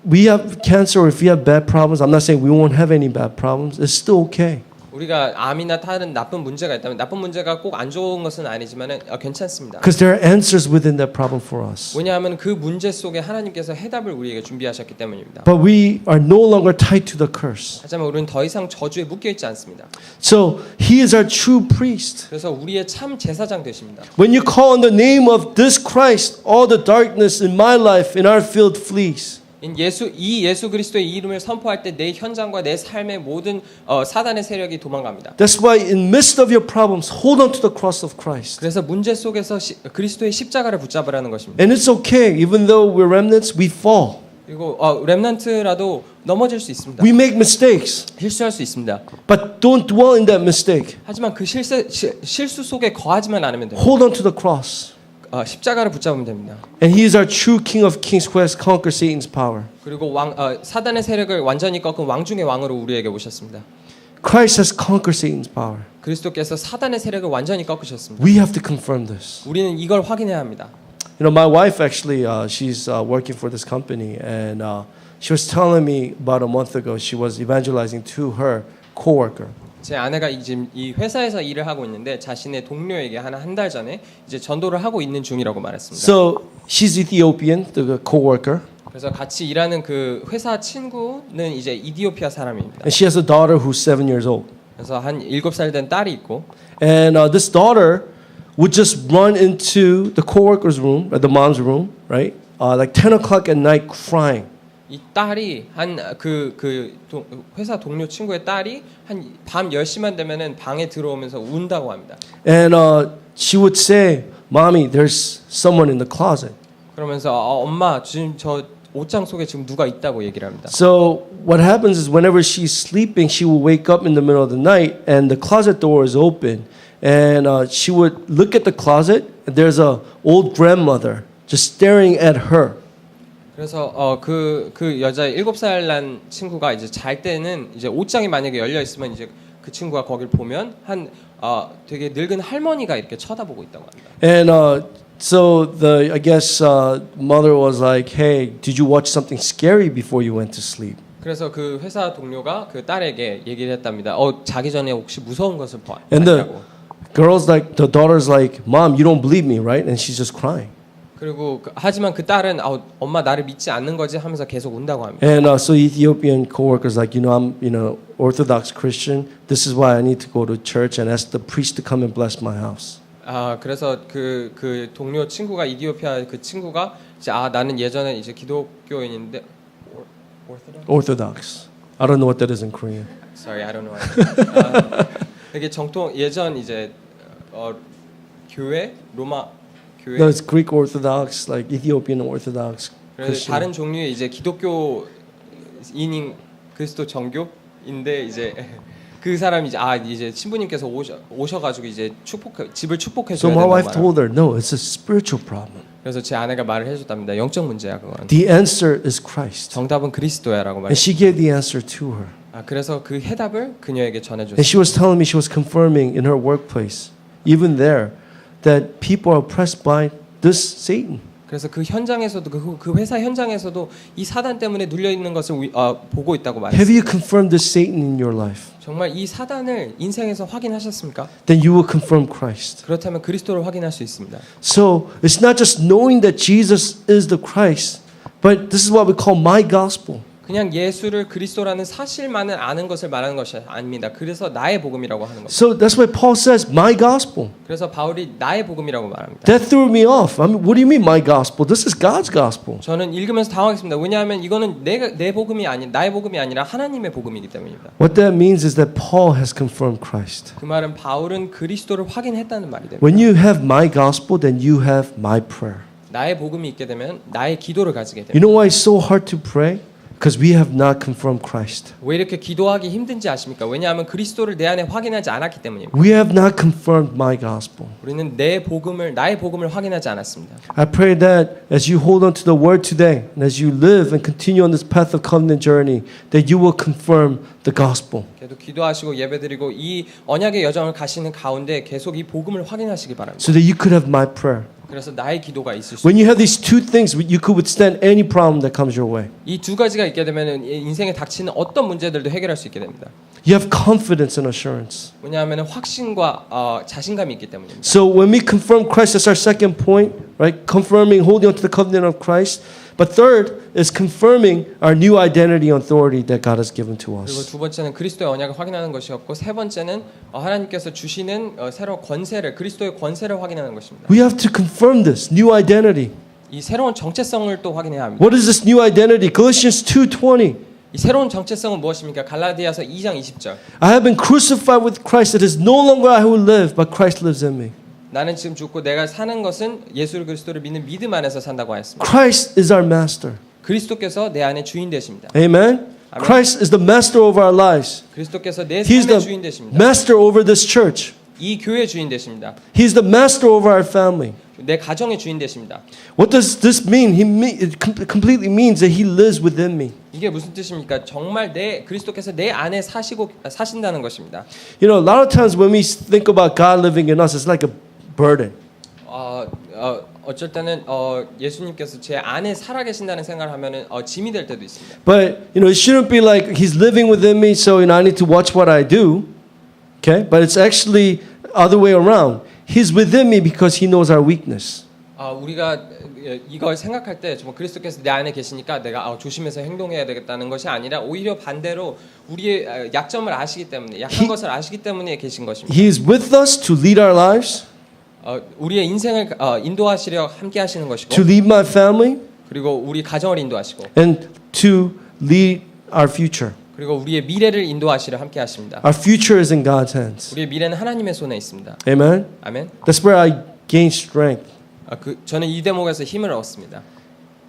we have cancer or if we have bad problems, I'm not saying we won't have any bad problems. It's still okay. 우리가 암이나 다른 나쁜 문제가 있다면 나쁜 문제가 꼭 안 좋은 것은 아니지만은 괜찮습니다. Because there are answers within that problem for us. 왜냐하면 그 문제 속에 하나님께서 해답을 우리에게 준비하셨기 때문입니다. But we are no longer tied to the curse. 하지만 우리는 더 이상 저주에 묶여 있지 않습니다. So He is our true priest. 그래서 우리의 참 제사장 되십니다. When you call on the name of this Christ, all the darkness in my life, in our field flees. 예수 그리스도의 이름을 선포할 때 내 현장과 내 삶의 모든 사단의 세력이 도망갑니다. That's why in midst of your problems, hold on to the cross of Christ. 그래서 문제 속에서 그리스도의 십자가를 붙잡으라는 것입니다. And it's okay, even though we're remnants, we fall. 그리고 렘넌트라도 넘어질 수 있습니다. We make mistakes. 실수할 수 있습니다. But don't dwell in that mistake. 하지만 그 실수 속에 거하지만 않으면 됩니다. Hold on to the cross. 십자가를 붙잡으면 됩니다. And He is our true King of Kings who has conquered Satan's power. 그리고 사단의 세력을 완전히 꺾은 왕 중의 왕으로 우리에게 오셨습니다. Christ has conquered Satan's power. 그리스도께서 사단의 세력을 완전히 꺾으셨습니다. We have to confirm this. 우리는 이걸 확인해야 합니다. You know, my wife actually, she's working for this company, and she was telling me about a month ago she was evangelizing to her coworker. 제 아내가 지금 이 회사에서 일을 하고 있는데 자신의 동료에게 한 달 전에 이제 전도를 하고 있는 중이라고 말했습니다. So she's Ethiopian, the coworker, 그래서 같이 일하는 그 회사 친구는 이제 이디오피아 사람입니다. and she has a daughter who's 7 years old. 그래서 한 7살 된 딸이 있고, And this daughter would just run into the coworker's room, or the mom's room, right? Like 10 o'clock at night, crying. 이 딸이 회사 동료 친구의 딸이 한 밤 10시만 되면은 방에 들어오면서 운다고 합니다. And she would say, "Mommy, there's someone in the closet." 그러면서 엄마 지금 저 옷장 속에 지금 누가 있다고 얘기를 합니다. So what happens is whenever she's sleeping, she will wake up in the middle of the night and the closet door is open, and she would look at the closet and there's a old grandmother just staring at her. 그래서 그 여자 7살 난 친구가 이제 잘 때는 이제 옷장이 만약에 열려 있으면 이제 그 친구가 거길 보면 되게 늙은 할머니가 이렇게 쳐다보고 있다고 합니다. And so I guess mother was like, "Hey, did you watch something scary before you went to sleep?" 그래서 그 회사 동료가 그 딸에게 얘기를 했답니다. 자기 전에 혹시 무서운 것을 And 봤냐고. the daughter's like, "Mom, you don't believe me, right?" And she's just crying. 그리고 하지만 그 딸은 엄마 나를 믿지 않는 거지 하면서 계속 운다고 합니다. And so Ethiopian coworkers like, I'm Orthodox Christian. This is why I need to go to church and ask the priest to come and bless my house. 그래서 그 동료 친구가 이디오피아 그 친구가 이제 나는 예전에 이제 기독교인인데 Orthodox. I don't know what that is in Korean. Sorry, I don't know. 이게 정통 예전 이제 교회 로마 교회. No, it's Greek Orthodox, like Ethiopian Orthodox 그래서 Christian. 다른 종류의 이제 기독교인인 그리스도 정교인데 이제 그 사람이 이제 신부님께서 오셔가지고 이제 집을 축복해 So 줘야 my 된다고 wife 말해요. told her, no, it's a spiritual problem. 그래서 제 아내가 말을 해줬답니다. 영적 문제야 그건. The answer is Christ. 정답은 그리스도야라고 And 말해요. she gave the answer to her. 그래서 그 해답을 그녀에게 전해줬어요. And she was telling me, she was confirming in her workplace, even there, that people are oppressed by this Satan. 그래서 그 현장에서도 그 회사 현장에서도 이 사단 때문에 눌려 있는 것을 보고 있다고 Have 말했어요. you confirmed this Satan in your life? 정말 이 사단을 인생에서 확인하셨습니까? Then you will confirm Christ. 그렇다면 그리스도를 확인할 수 있습니다. So it's not just knowing that Jesus is the Christ, but this is what we call my gospel. 그냥 예수를 그리스도라는 사실만을 아는 것을 말하는 것이 아닙니다. 그래서 나의 복음이라고 하는 겁니다. So that's why Paul says, my gospel. 그래서 바울이 나의 복음이라고 말합니다. That threw me off. I mean, what do you mean my gospel? This is God's gospel. 저는 읽으면서 당황했습니다. 왜냐하면 이거는 내 복음이 아닌 나의 복음이 아니라 하나님의 복음이기 때문입니다. What that means is that Paul has confirmed Christ. 그 말은 바울은 그리스도를 확인했다는 말이 됩니다. When you have my gospel, then you have my prayer. 나의 복음이 있게 되면 나의 기도를 가지게 You 됩니다. know why it's so hard to pray? Because we have not confirmed Christ. 왜 이렇게 기도하기 힘든지 아십니까? 왜냐하면 그리스도를 내 안에 확인하지 않았기 때문입니다. We have not confirmed my gospel. 우리는 나의 복음을 확인하지 않았습니다. I pray that as you hold on to the word today, and as you live and continue on this path of covenant journey, that you will confirm the gospel. 계속 기도하시고 예배드리고 이 언약의 여정을 가시는 가운데 계속 이 복음을 확인하시기 바랍니다. So that you could have my prayer. 그래서 나의 기도가 있을 수 When you have these two things, you could withstand any problem that comes your way. 이 두 가지가 있게 되면 인생에 닥치는 어떤 문제들도 해결할 수 있게 됩니다. You have confidence and assurance. 왜냐하면 확신과 자신감이 있기 때문입니다. So when we confirm Christ, that's our second point, right? Confirming, holding on to the covenant of Christ. But third is confirming our new identity and authority that God has given to 그리고 us. 두 번째는 그리스도의 언약을 확인하는 것이었고 세 번째는 하나님께서 주시는 새로운 권세를 그리스도의 권세를 확인하는 것입니다. We have to confirm this new identity. 이 새로운 정체성을 또 확인해야 합니다. What is this new identity? Galatians 2:20. 이 새로운 정체성은 무엇입니까? 갈라디아서 2장 20절. I have been crucified with Christ. It is no longer I who live, but Christ lives in me. 나는 지금 죽고 내가 사는 것은 예수 그리스도를 믿는 믿음 안에서 산다고 하였습니다. Christ is our master. 그리스도께서 내 안에 주인 되십니다. Amen. Christ is the master over our lives. 그리스도께서 내 He's 삶의 주인 the 되십니다. master over this church. 이 교회 주인 되십니다. He's the master over our family. 내 가정의 주인 되십니다. What does this mean? It completely means that He lives within me. 이게 무슨 뜻입니까? 정말 그리스도께서 내 안에 사신다는 것입니다. You know, a lot of times when we think about God living in us, it's like a burden. 어쩔 때는 예수님께서 제 안에 살아계신다는 생각을 하면은 짐이 될 때도 있습니다. But you know, it shouldn't be like He's living within me, so I need to watch what I do. Okay, but it's actually other way around. He's within me because He knows our weakness. 우리가 이걸 생각할 때 정말 그리스도께서 내 안에 계시니까 내가 조심해서 행동해야 되겠다는 것이 아니라 오히려 반대로 우리의 약점을 아시기 때문에 약한 것을 아시기 때문에 계신 것입니다. He is with us to lead our lives, 우리의 인생을 인도하시려 함께 하시는 것이고 to lead my family, 그리고 우리 가정을 인도하시고 and to lead our future. 그리고 우리의 미래를 인도하시려 함께 하십니다. Our future is in God's hands. 우리의 미래는 하나님의 손에 있습니다. Amen. 아멘. That's where I gain strength. 저는 이 대목에서 힘을 얻습니다.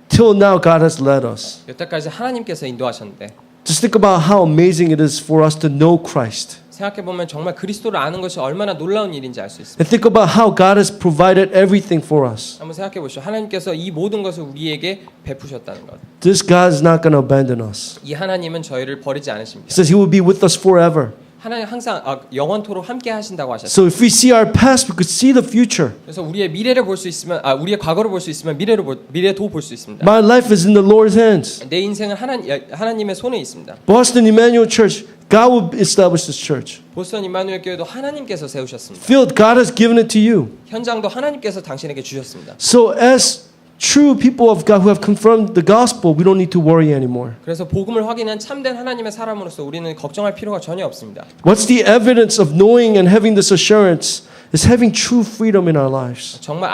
Till now, God has led us. 여태까지 하나님께서 인도하셨는데 Just think about how amazing it is for us to know Christ. 생각해 보면 정말 그리스도를 아는 것이 얼마나 놀라운 일인지 알 수 있습니다. And think about how God has provided everything for us. 한번 생각해 보시죠. 하나님께서 이 모든 것을 우리에게 베푸셨다는 것. This God is not going to abandon us. 이 하나님은 저희를 버리지 He 않으십니다. says He will be with us forever. 하나님 항상 영원토록 함께 하신다고 하셨어요. So if we see our past, we could see the future. 그래서 우리의 미래를 볼 수 있으면 우리의 과거를 볼 수 있으면 미래도 볼 수 있습니다. My life is in the Lord's hands. 내 인생은 하나님의 손에 있습니다. Boston Emmanuel Church, God will establish this church. 보스턴 임마누엘 교회도 하나님께서 세우셨습니다. Field, God has given it to you. 현장도 하나님께서 당신에게 주셨습니다. So as true people of God who have confirmed the gospel, we don't need to worry anymore. 그래서 복음을 확인한 참된 하나님의 사람으로서 우리는 걱정할 필요가 전혀 없습니다. What's the evidence of knowing and having this assurance? Is having true freedom in our lives. 정말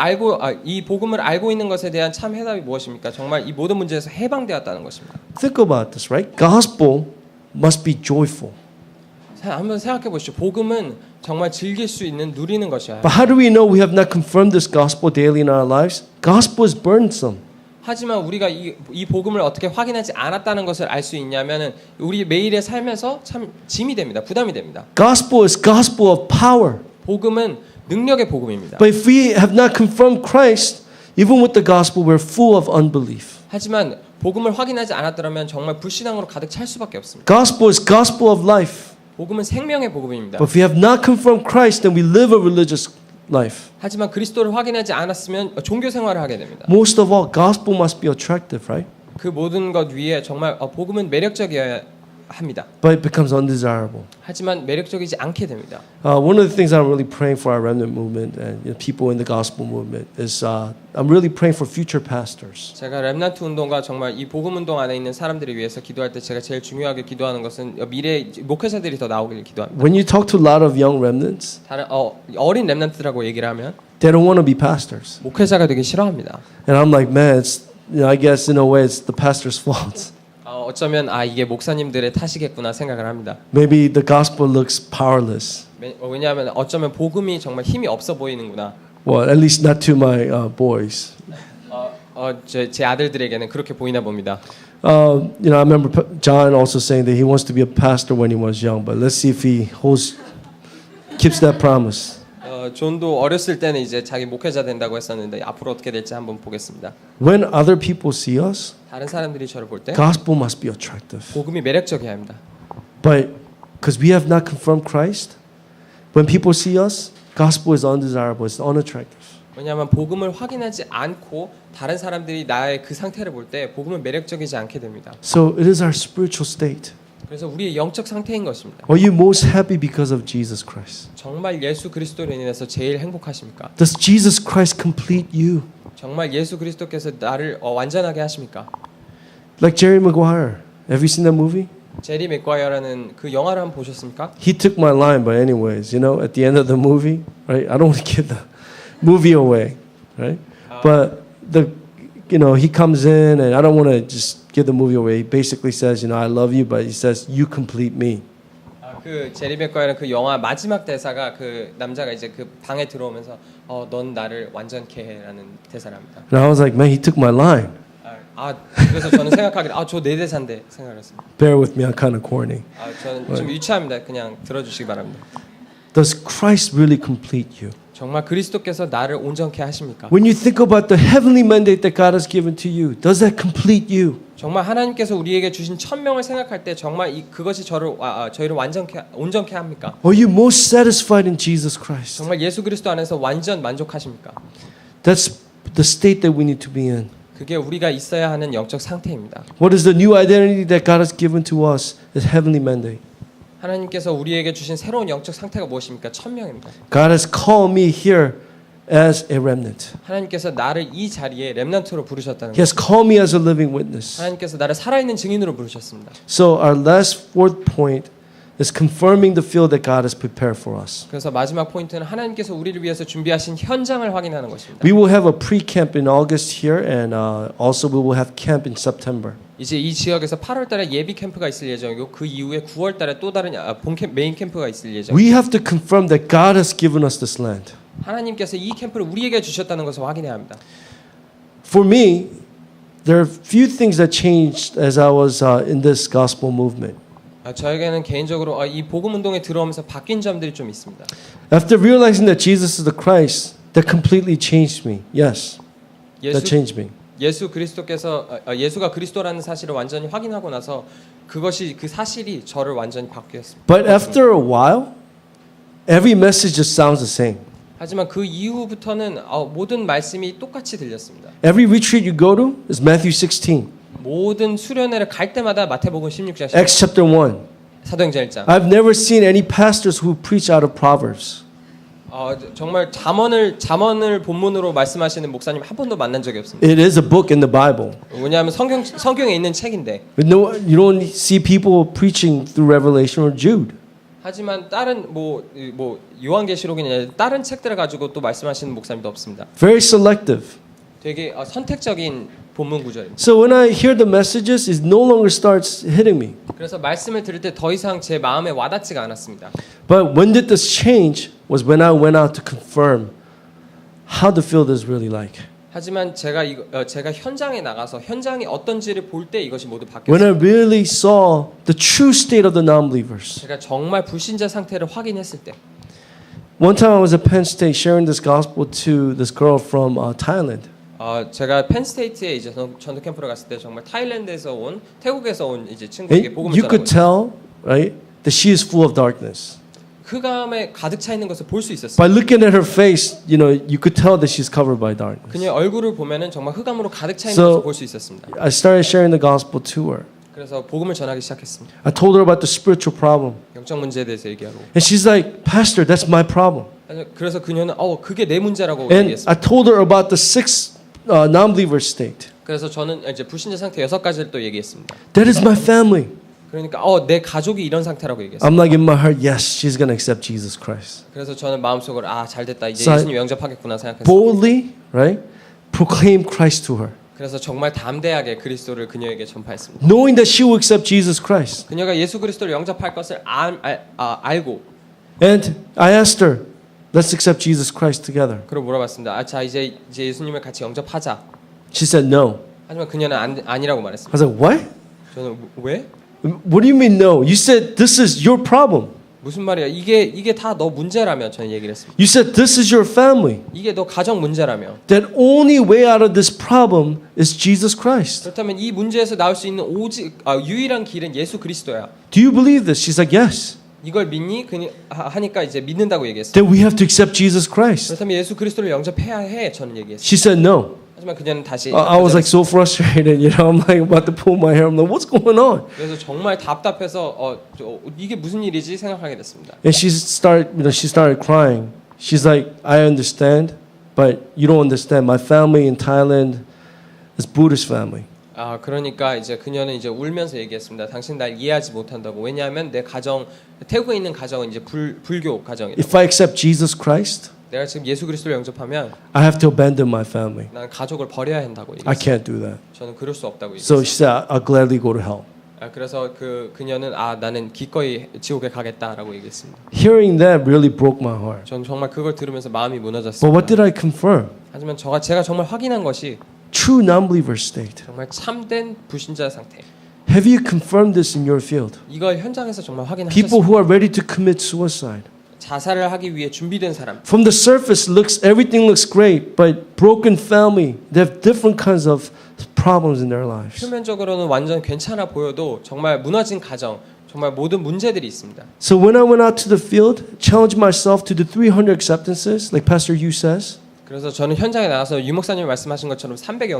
이 복음을 알고 있는 것에 대한 참 해답이 무엇입니까? 정말 이 모든 문제에서 해방되었다는 것입니다. Think about this, right? Gospel must be joyful. 한번 생각해 보시죠. 복음은 정말 즐길 수 있는 누리는 것이야. But how do we know we have not confirmed this gospel daily in our lives? Gospel is burdensome. 하지만 우리가 이 복음을 어떻게 확인하지 않았다는 것을 알 수 있냐면은 우리 매일의 삶에서 참 짐이 됩니다. 부담이 됩니다. Gospel is gospel of power. 복음은 능력의 복음입니다. But if we have not confirmed Christ, even with the gospel, we're full of unbelief. 하지만 복음을 확인하지 않았더라면 정말 불신앙으로 가득 찰 수밖에 없습니다. Gospel is gospel of life. 복음은 생명의 복음입니다. But if we have not confirmed Christ, then we live a religious life. 하지만 그리스도를 확인하지 않았으면 종교 생활을 하게 됩니다. Most of all, gospel must be attractive, right? 그 모든 것 위에 정말 복음은 매력적이어야 합니다. But it becomes undesirable. 하지만 매력적이지 않게 됩니다. One of the things I'm really praying for our remnant movement and people in the gospel movement is I'm really praying for future pastors. 제가 렘넌트 운동과 정말 이 복음 운동 안에 있는 사람들을 위해서 기도할 때 제가 제일 중요하게 기도하는 것은 미래 목회자들이 더 나오길 기도합니다. When you talk to a lot of young remnants, 다른 어린 렘넌트라고 얘기를 하면 they don't want to be pastors. 목회자가 되기 싫어합니다. And I'm like, man, it's, I guess in a way it's the pastor's fault. 어쩌면 이게 목사님들의 탓이겠구나 생각을 합니다. Maybe the gospel looks powerless. 왜냐하면 어쩌면 복음이 정말 힘이 없어 보이는구나. Well, at least not to my boys. 제 아들들에게는 그렇게 보이나 봅니다. I remember John also saying that he wants to be a pastor when he was young, but let's see if he keeps that promise. 존도 어렸을 때는 이제 자기 목회자 된다고 했었는데 앞으로 어떻게 될지 한번 보겠습니다. When other people see us, 다른 사람들이 저를 볼 때 gospel must be attractive. 복음이 매력적이어야 합니다. But because we have not confirmed Christ, when people see us, gospel is undesirable, it's unattractive. 왜냐하면 복음을 확인하지 않고 다른 사람들이 나의 그 상태를 볼 때 복음은 매력적이지 않게 됩니다. So it is our spiritual state. 그래서 우리의 영적 상태인 것입니다. Are you most happy because of Jesus Christ? 정말 예수 그리스도로 인해서 제일 행복하십니까? Does Jesus Christ complete you? 정말 예수 그리스도께서 나를 완전하게 하십니까? Like Jerry Maguire. Have you seen that movie? 제리 맥과이어라는 그 영화를 한번 보셨습니까? He took my line, but anyways, at the end of the movie, right? I don't want to give the movie away, right? But he comes in, and I don't want to just give the movie away. He basically says, I love you, but he says, you complete me. 그 제리 맥과이어는 그 영화 마지막 대사가 그 남자가 이제 그 방에 들어오면서 넌 나를 완전케 해라는 대사랍니다. And I was like, man, he took my line. 그래서 저는 생각하기를 저 내 대사인데 생각했습니다. Bear with me, I'm kind of corny. 저는 좀 유치합니다. 그냥 들어주시기 바랍니다. Does Christ really complete you? 정말 그리스도께서 나를 온전케 하십니까? When you think about the heavenly mandate that God has given to you, does that complete you? 정말 하나님께서 우리에게 주신 천명을 생각할 때 정말 그것이 저희를 온전케 합니까? Are you most satisfied in Jesus Christ? 정말 예수 그리스도 안에서 완전 만족하십니까? That's the state that we need to be in. 그게 우리가 있어야 하는 영적 상태입니다. What is the new identity that God has given to us? Is heavenly mandate. 하나님께서 우리에게 주신 새로운 영적 상태가 무엇입니까? 천명입니다. God has called me here as a remnant. 하나님께서 나를 이 자리에 렘넌트로 부르셨다는 He has 것입니다. called me as a living witness. 하나님께서 나를 살아있는 증인으로 부르셨습니다. So our last fourth point is confirming the field that God has prepared for us. 그래서 마지막 포인트는 하나님께서 우리를 위해서 준비하신 현장을 확인하는 것입니다. We will have a pre-camp in August here, and also we will have camp in September. 이제 이 지역에서 8월 달에 예비 캠프가 있을 예정이고 그 이후에 9월 달에 또 다른 메인 캠프가 있을 예정입니다. We have to confirm that God has given us this land. 하나님께서 이 캠프를 우리에게 주셨다는 것을 확인해야 합니다. For me, there are few things that changed as I was in this gospel movement. 저에게는 개인적으로 이 복음 운동에 들어오면서 바뀐 점들이 좀 있습니다. After realizing that Jesus is the Christ, that completely changed me. Yes, that changed me. 예수 그리스도께서 예수가 그리스도라는 사실을 완전히 확인하고 나서 그것이 그 사실이 저를 완전히 바뀌었습니다. But after a while, every message just sounds the same. 하지만 그 이후부터는 모든 말씀이 똑같이 들렸습니다. Every retreat you go to is Matthew 16, 모든 수련회를 갈 때마다 마태복음 16장 Acts chapter 1. 사도행전 1장. I've never seen any pastors who preach out of Proverbs. 정말 잠언을 본문으로 말씀하시는 목사님 한 번도 만난 적이 없습니다. It is a book in the Bible. 왜냐하면 성경에 있는 책인데. But no, you don't see people preaching through Revelation or Jude. 하지만 다른 뭐 요한계시록이나 다른 책들을 가지고 또 말씀하시는 목사님도 없습니다. Very selective. 되게 선택적인 본문 구절입니다. So when I hear the messages, it no longer starts hitting me. 그래서 말씀을 들을 때 더 이상 제 마음에 와닿지가 않았습니다. But when did this change was when I went out to confirm how the field is really like. 하지만 제가 현장에 나가서 현장이 어떤지를 볼 때 이것이 모두 When I 바뀌었습니다. really saw the true state of the non-believers. 제가 정말 불신자 상태를 확인했을 때. One time I was at Penn State sharing this gospel to this girl from Thailand. 제가 펜스테이트에 이제 전도 캠프를 갔을 때 정말 태국에서 온 이제 친구에게 And 복음을 you could 전하고 tell, right, that she is full of darkness. 흑암에 가득 차 있는 것을 볼 수 있었어요. By looking at her face, you could tell that she's covered by darkness. 그녀의 얼굴을 보면은 정말 흑암으로 가득 차 있는 So- 것을 볼 수 있었습니다. I started sharing the gospel to her. 그래서 복음을 전하기 시작했습니다. I told her about the spiritual problem. 영적 문제에 대해서 얘기하고. And she's like, Pastor, that's my problem. 그래서 그녀는 그게 내 문제라고 And 얘기했어요. I told her about the 6 non-believer state. 그래서 저는 이제 불신자 상태 6가지를 또 얘기했습니다. That is my family. 그러니까 내 가족이 이런 상태라고 얘기했어요. I'm like in my heart, yes, she's going to accept Jesus Christ. 그래서 저는 마음속으로 잘 됐다. 이제 So I- 예수님 영접하겠구나 생각했어요. Boldly, right, proclaim Christ to her. 그래서 정말 담대하게 그리스도를 그녀에게 전파했습니다. Knowing that she will accept Jesus Christ. 그녀가 예수 그리스도를 영접할 것을 알고 And I asked her, let's accept Jesus Christ together. 그리고 물어봤습니다. 자 이제 예수님을 같이 영접하자. She said no. 하지만 그녀는 아니라고 I 말했습니다. was like, what? 저는 왜? What do you mean no? You said this is your problem. 무슨 말이야? 이게 다 너 문제라며 저는 얘기를 했습니다. You said this is your family. 이게 너 가정 문제라며. That only way out of this problem is Jesus Christ. 그렇다면 이 문제에서 나올 수 있는 오직 유일한 길은 예수 그리스도야. Do you believe this? She's like, yes. 이걸 믿니? 하니까 이제 믿는다고 얘기했어요. Then we have to accept Jesus Christ. 그렇다면 예수 그리스도를 영접해야 해. 저는 얘기했어요. She said no. 하지만 그녀는 다시 I was like so frustrated, I'm like about to pull my hair. I'm like, what's going on? 그래서 정말 답답해서 이게 무슨 일이지 생각하게 됐습니다. And she started crying. She's like, I understand, but you don't understand. My family in Thailand is Buddhist family. 그러니까 이제 그녀는 이제 울면서 얘기했습니다. 당신 날 이해하지 못한다고. 왜냐하면 내 가정 태국에 있는 가정은 이제 불교 가정이다. If I accept Jesus Christ, 내가 지금 예수 그리스도를 영접하면 I have to abandon my family. 난 가족을 버려야 한다고 I 얘기했어요. can't do that. 저는 그럴 수 없다고 So 얘기했어요. she said, I'll gladly go to hell. 그래서 그녀는 나는 기꺼이 지옥에 가겠다라고 얘기했습니다. Hearing that really broke my heart. 전 정말 그걸 들으면서 마음이 But 무너졌습니다. what did I confirm? 하지만 제가 정말 확인한 것이 True non-believer state. 정말 참된 불신자 상태. Have you confirmed this in your field? 이걸 현장에서 정말 People 확인하셨습니다. who are ready to commit suicide. 자살을 하기 위해 준비된 사람. From the surface, everything looks great, but broken family, they have different kinds of problems in their lives. 표면적으로는 완전 괜찮아 보여도 정말 무너진 가정, 정말 모든 문제들이 있습니다. So when I went out to the field, challenged myself to do 300 acceptances, like Pastor Yu says, 그래서 저는 현장에 나가서 유 목사님이 말씀하신 것처럼 300인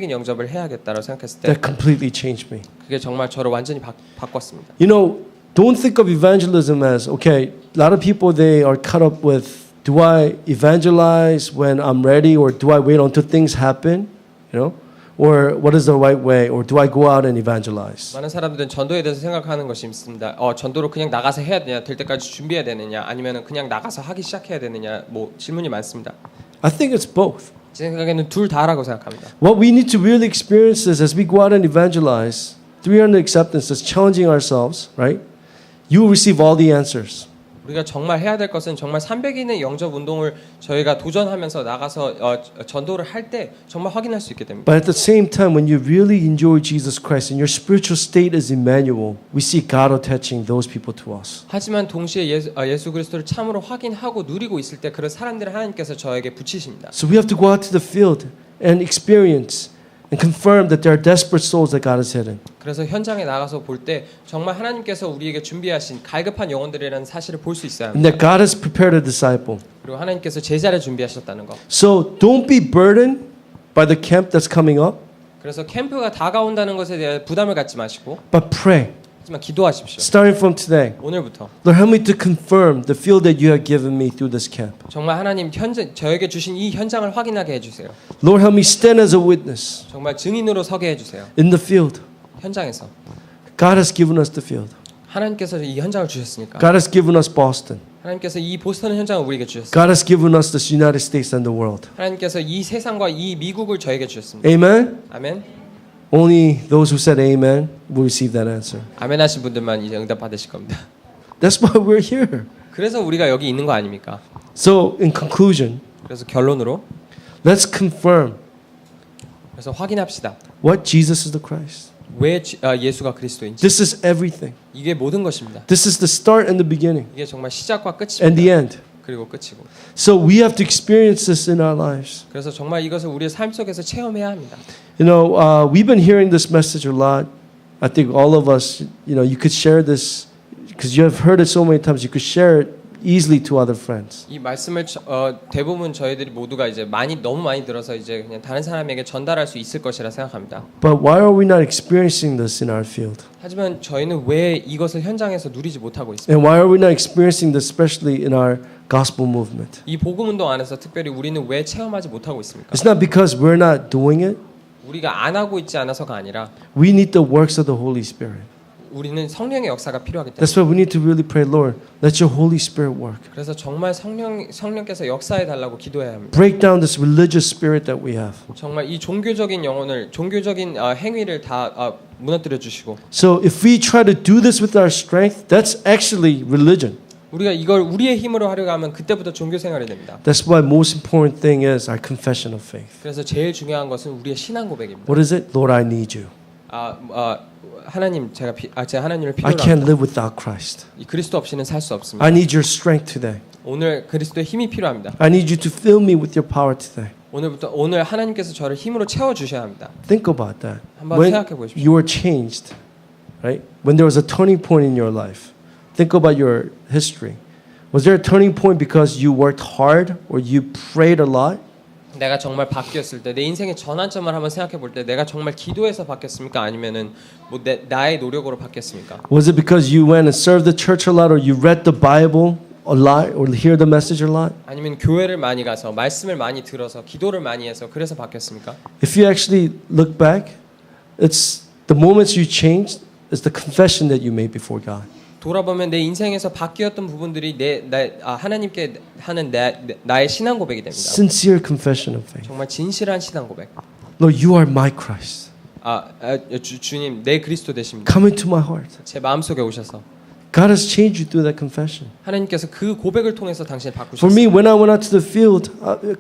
영접을 해야겠다라고 생각했을 때 that completely changed me. 그게 정말 저를 완전히 바꿨습니다. You know, don't think of evangelism as, okay, a lot of people, they are caught up with, do I evangelize when I'm ready, or do I wait until things happen, you know? Or what is the right way, or do I go out and evangelize? 많은 사람들은 전도에 대해서 생각하는 것이 있습니다. 전도를 그냥 나가서 해야 되냐, 될 때까지 준비해야 되느냐, 아니면 그냥 나가서 하기 시작해야 되느냐, 질문이 많습니다. I think it's both. 제 생각에는 둘 다라고 생각합니다. What we need to really experience is as we go out and evangelize, 300 acceptances, challenging ourselves, right? You will receive all the answers. 우리가 정말 해야 될 것은 정말 300인의 영접 운동을 저희가 도전하면서 나가서 전도를 할 때 정말 확인할 수 있게 됩니다. But at the same time, when you really enjoy Jesus Christ and your spiritual state is Emmanuel, we see God attaching those people to us. 하지만 동시에 예수 그리스도를 참으로 확인하고 누리고 있을 때 그런 사람들을 하나님께서 저에게 붙이십니다. So we have to go out to the field and experience and confirm that there are desperate souls that God has hidden. 그래서 현장에 나가서 볼 때 정말 하나님께서 우리에게 준비하신 갈급한 영혼들이라는 사실을 볼 수 있어야 And 합니다. that God has prepared a disciple. 그리고 하나님께서 제자를 준비하셨다는 거. So don't be burdened by the camp that's coming up, 그래서 캠프가 다가온다는 것에 대해 부담을 갖지 마시고 but pray. 하지만 기도하십시오. Starting from today, 오늘부터 Lord, help me to confirm the field that you have given me through this camp. 정말 하나님 저에게 주신 이 현장을 확인하게 해주세요. Lord, help me stand as a witness 정말 증인으로 서게 해주세요. in the field. 현장에서 God has given us the field. 하나님께서 이 현장을 주셨으니까 God has given us Boston. 하나님께서 이 보스턴 현장을 우리에게 주셨어요. God has given us the United States and the world. 하나님께서 이 세상과 이 미국을 저에게 주셨습니다. Amen? 아멘. Only those who said amen will receive that answer. 아멘 하신 분들만 이제 응답 받으실 겁니다. That's why we're here. 그래서 우리가 여기 있는 거 아닙니까? So, in conclusion, 그래서 결론으로 let's confirm 그래서 확인합시다. what Jesus is the Christ. 왜 예수가 그리스도인지. This is everything. 이게 모든 것입니다. This is the start and the beginning 이게 정말 시작과 and 끝입니다. the end. 그리고 끝이고. So we have to experience this in our lives. 그래서 정말 이것을 우리의 삶 속에서 체험해야 합니다. You know, we've been hearing this message a lot. I think all of us, you know, you could share this because you have heard it so many times. You could share it easily to other friends. 이 말씀을 대부분 저희들이 모두가 이제 너무 많이 들어서 이제 그냥 다른 사람에게 전달할 수 있을 것이라 생각합니다. But why are we not experiencing this in our field? 하지만 저희는 왜 이것을 현장에서 누리지 못하고 있습니까? And why are we not experiencing this, especially in our gospel movement? 이 복음 운동 안에서 특별히 우리는 왜 체험하지 못하고 있습니까? It's not because we're not doing it. 우리가 안 하고 있지 않아서가 아니라 We need the works of the Holy Spirit. 우리는 성령의 역사가 필요하기 때문에. That's why we need to really pray, Lord, let your Holy Spirit work. 그래서 정말 성령께서 역사해 달라고 기도해야 합니다. Break down this religious spirit that we have. 정말 이 종교적인 종교적인 행위를 다 무너뜨려 주시고. So if we try to do this with our strength, that's actually religion. 우리가 이걸 우리의 힘으로 하려고 하면 그때부터 종교 생활이 됩니다. That's why most important thing is our confession of faith. 그래서 제일 중요한 것은 우리의 신앙 고백입니다. What is it? Lord, I need you. 하나님 제가 하나님을 I 필요로 can't 합니다. live without Christ. 이 그리스도 없이는 살 수 없습니다. I need your strength today. 오늘 그리스도의 힘이 필요합니다. I need you to fill me with your power today. 오늘 하나님께서 저를 힘으로 채워 주셔야 합니다. Think about that. 한번 When 생각해 보십시오. you were changed, right? When there was a turning point in your life, think about your history. Was there a turning point because you worked hard or you prayed a lot? 내가 정말 바뀌었을 때 내 인생의 전환점을 한번 생각해 볼 때 내가 정말 기도해서 바뀌었습니까? 아니면은 나의 노력으로 바뀌었습니까? Was it because you went and served the church a lot or you read the Bible a lot or hear the message a lot? 아니면 교회를 많이 가서 말씀을 많이 들어서 기도를 많이 해서 그래서 바뀌었습니까? If you actually look back, it's the moments you changed is the confession that you made before God. 돌아보면 내 인생에서 바뀌었던 부분들이 하나님께 하는 나의 신앙 고백이 됩니다. Sincere confession of faith. 정말 진실한 신앙 고백. Lord, you are my Christ. 주님 내 그리스도 되십니다. Come into my heart. 제 마음속에 오셔서 God has changed you through that confession. 하나님께서 그 고백을 통해서 당신을 For 바꾸셨습니다. me, when I went out to the field,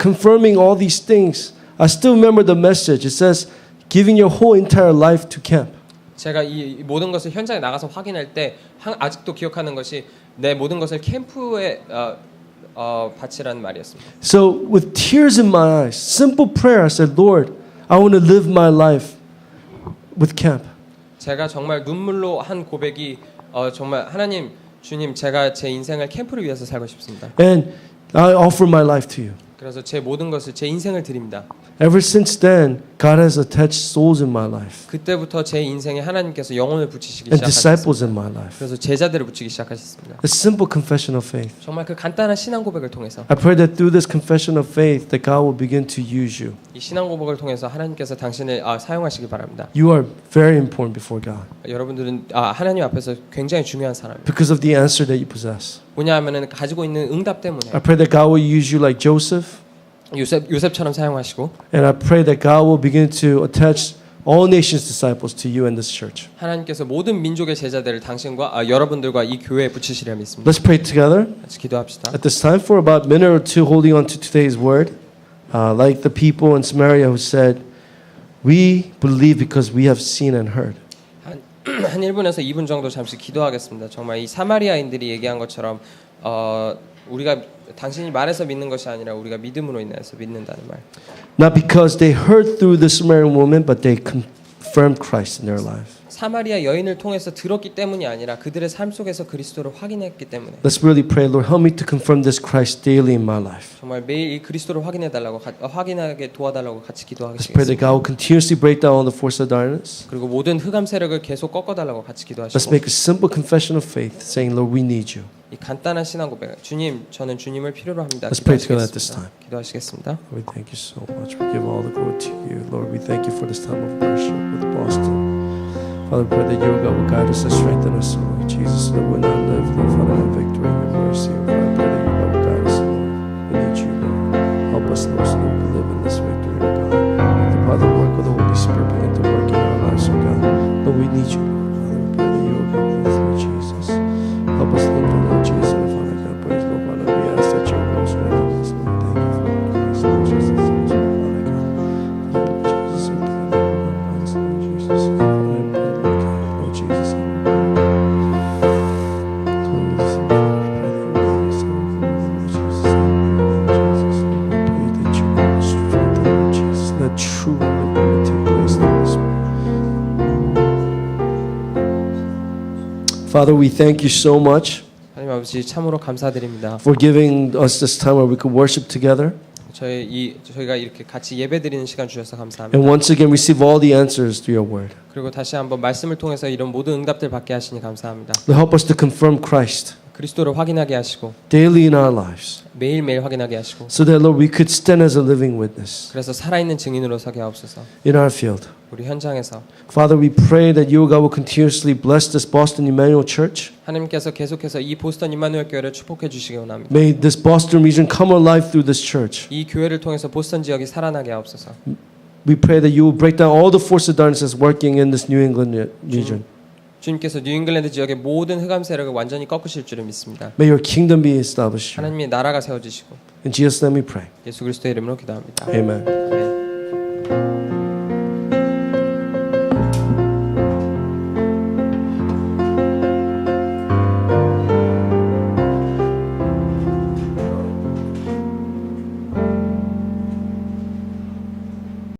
confirming all these things, I still remember the message. It says, giving your whole entire life to camp. 제가 이 모든 것을 현장에 나가서 확인할 때 아직도 기억하는 것이 내 모든 것을 캠프에 바치라는 말이었습니다. So with tears in my eyes, simple prayer, I said, Lord, I want to live my life with camp. 제가 정말 눈물로 한 고백이 정말 하나님, 주님, 제가 제 인생을 캠프를 위해서 살고 싶습니다. And I offer my life to you. 그래서 제 모든 것을 제 인생을 드립니다. Ever since then, God has attached souls in my life 그때부터 제 인생에 하나님께서 영혼을 붙이시기 and 시작하셨습니다. disciples in my life. 그래서 제자들을 붙이기 시작하셨습니다. A simple confession of faith. 정말 그 간단한 신앙 고백을 통해서 I pray that through this confession of faith, that God will begin to use you. 이 신앙 고백을 통해서 하나님께서 당신을 사용하시기 바랍니다. You are very important before God 여러분들은 하나님 앞에서 굉장히 중요한 사람입니다. because of the answer that you possess. 왜냐하면은 가지고 있는 응답 때문에 I pray that God will use you like Joseph, 요셉처럼 사용하시고 and I pray that God will begin to attach all nations disciples to you and this church. 하나님께서 모든 민족의 제자들을 당신과 여러분들과 이 교회에 붙이시려 믿습니다. Let's pray together 같이 기도합시다. at this time for about a minute or two, holding on to today's word, like the people in Samaria who said, "We believe because we have seen and heard." 한 1분에서 2분 정도 잠시 기도하겠습니다. 정말 이 사마리아인들이 얘기한 것처럼 우리가 당신이 말해서 믿는 것이 아니라 우리가 믿음으로 인해서 믿는다는 말. Not because they heard through the Samaritan woman, but they confirmed Christ in their lives. 사마리아 여인을 통해서 들었기 때문이 아니라 그들의 삶 속에서 그리스도를 확인했기 때문에. Let's really pray, Lord, help me to confirm this Christ daily in my life. 정말 매일 이 그리스도를 확인해 달라고 확인하게 도와달라고 같이 Let's pray that 기도하겠습니다. God will continuously break down all the force of darkness. 그리고 모든 흑암 세력을 계속 꺾어 달라고 같이 Let's 기도하시고. make a simple confession of faith, saying, Lord, we need you. 이 간단한 신앙 고백. 주님, 저는 주님을 필요로 합니다. Let's pray together at this 기도하시겠습니다. time. 기도하시겠습니다. We thank you so much. We give all the glory to you. Lord, we thank you for this time of worship with Boston. Father, we pray that your God will guide us and strengthen us, Lord Jesus, so that we'll not live, Lord, Father, in victory and mercy. Father, I pray that your God will guide us, Lord. We need you, Lord. Help us, Lord, so that we can live in this victory, oh God. Let the Father work of the Holy Spirit begin to work in our lives, oh God. Lord, we need you, Lord. Father, we pray that you will come with us, Lord Jesus. Help us live, Lord Jesus, and Father God, praise Lord, Father, we ask that you will strengthen us, Lord. Thank you for Christ, Lord Jesus, Father God. Lord Jesus, we pray, Lord Jesus, Father, we pray, Lord Jesus, true liberty place Father, we thank you so much 하나님 아버지 참으로 감사드립니다. for giving us this time where we could worship together 저희가 이렇게 같이 예배드리는 시간 주셔서 and 감사합니다. once again receive all the answers through your word. 그리고 다시 한번 말씀을 통해서 이런 모든 응답들 받게 하시니 감사합니다. Lord, help us to confirm Christ 그리스도를 확인하게 하시고 daily in our lives 매일매일 확인하게 하시고 so that, Lord, we could stand as a living witness 그래서 살아있는 증인으로 서게 하옵소서. in our field. 우리 현장에서 Father, we pray that you, God, will continuously bless this Boston Emmanuel Church. 하나님께서 계속해서 이 보스턴 임마누엘 교회를 축복해 주시기 원합니다. May this Boston region come alive through this church. 이 교회를 통해서 보스턴 지역이 살아나게 하옵소서. We pray that you will break down all the force of darkness that's working in this New England region. 주님께서 뉴잉글랜드 지역의 모든 흑암 세력을 완전히 꺾으실 줄을 믿습니다. May your kingdom be established here. 하나님의 나라가 세워지시고 In Jesus' name we pray. 예수 그리스도의 이름으로 기도합니다. Amen. 아멘.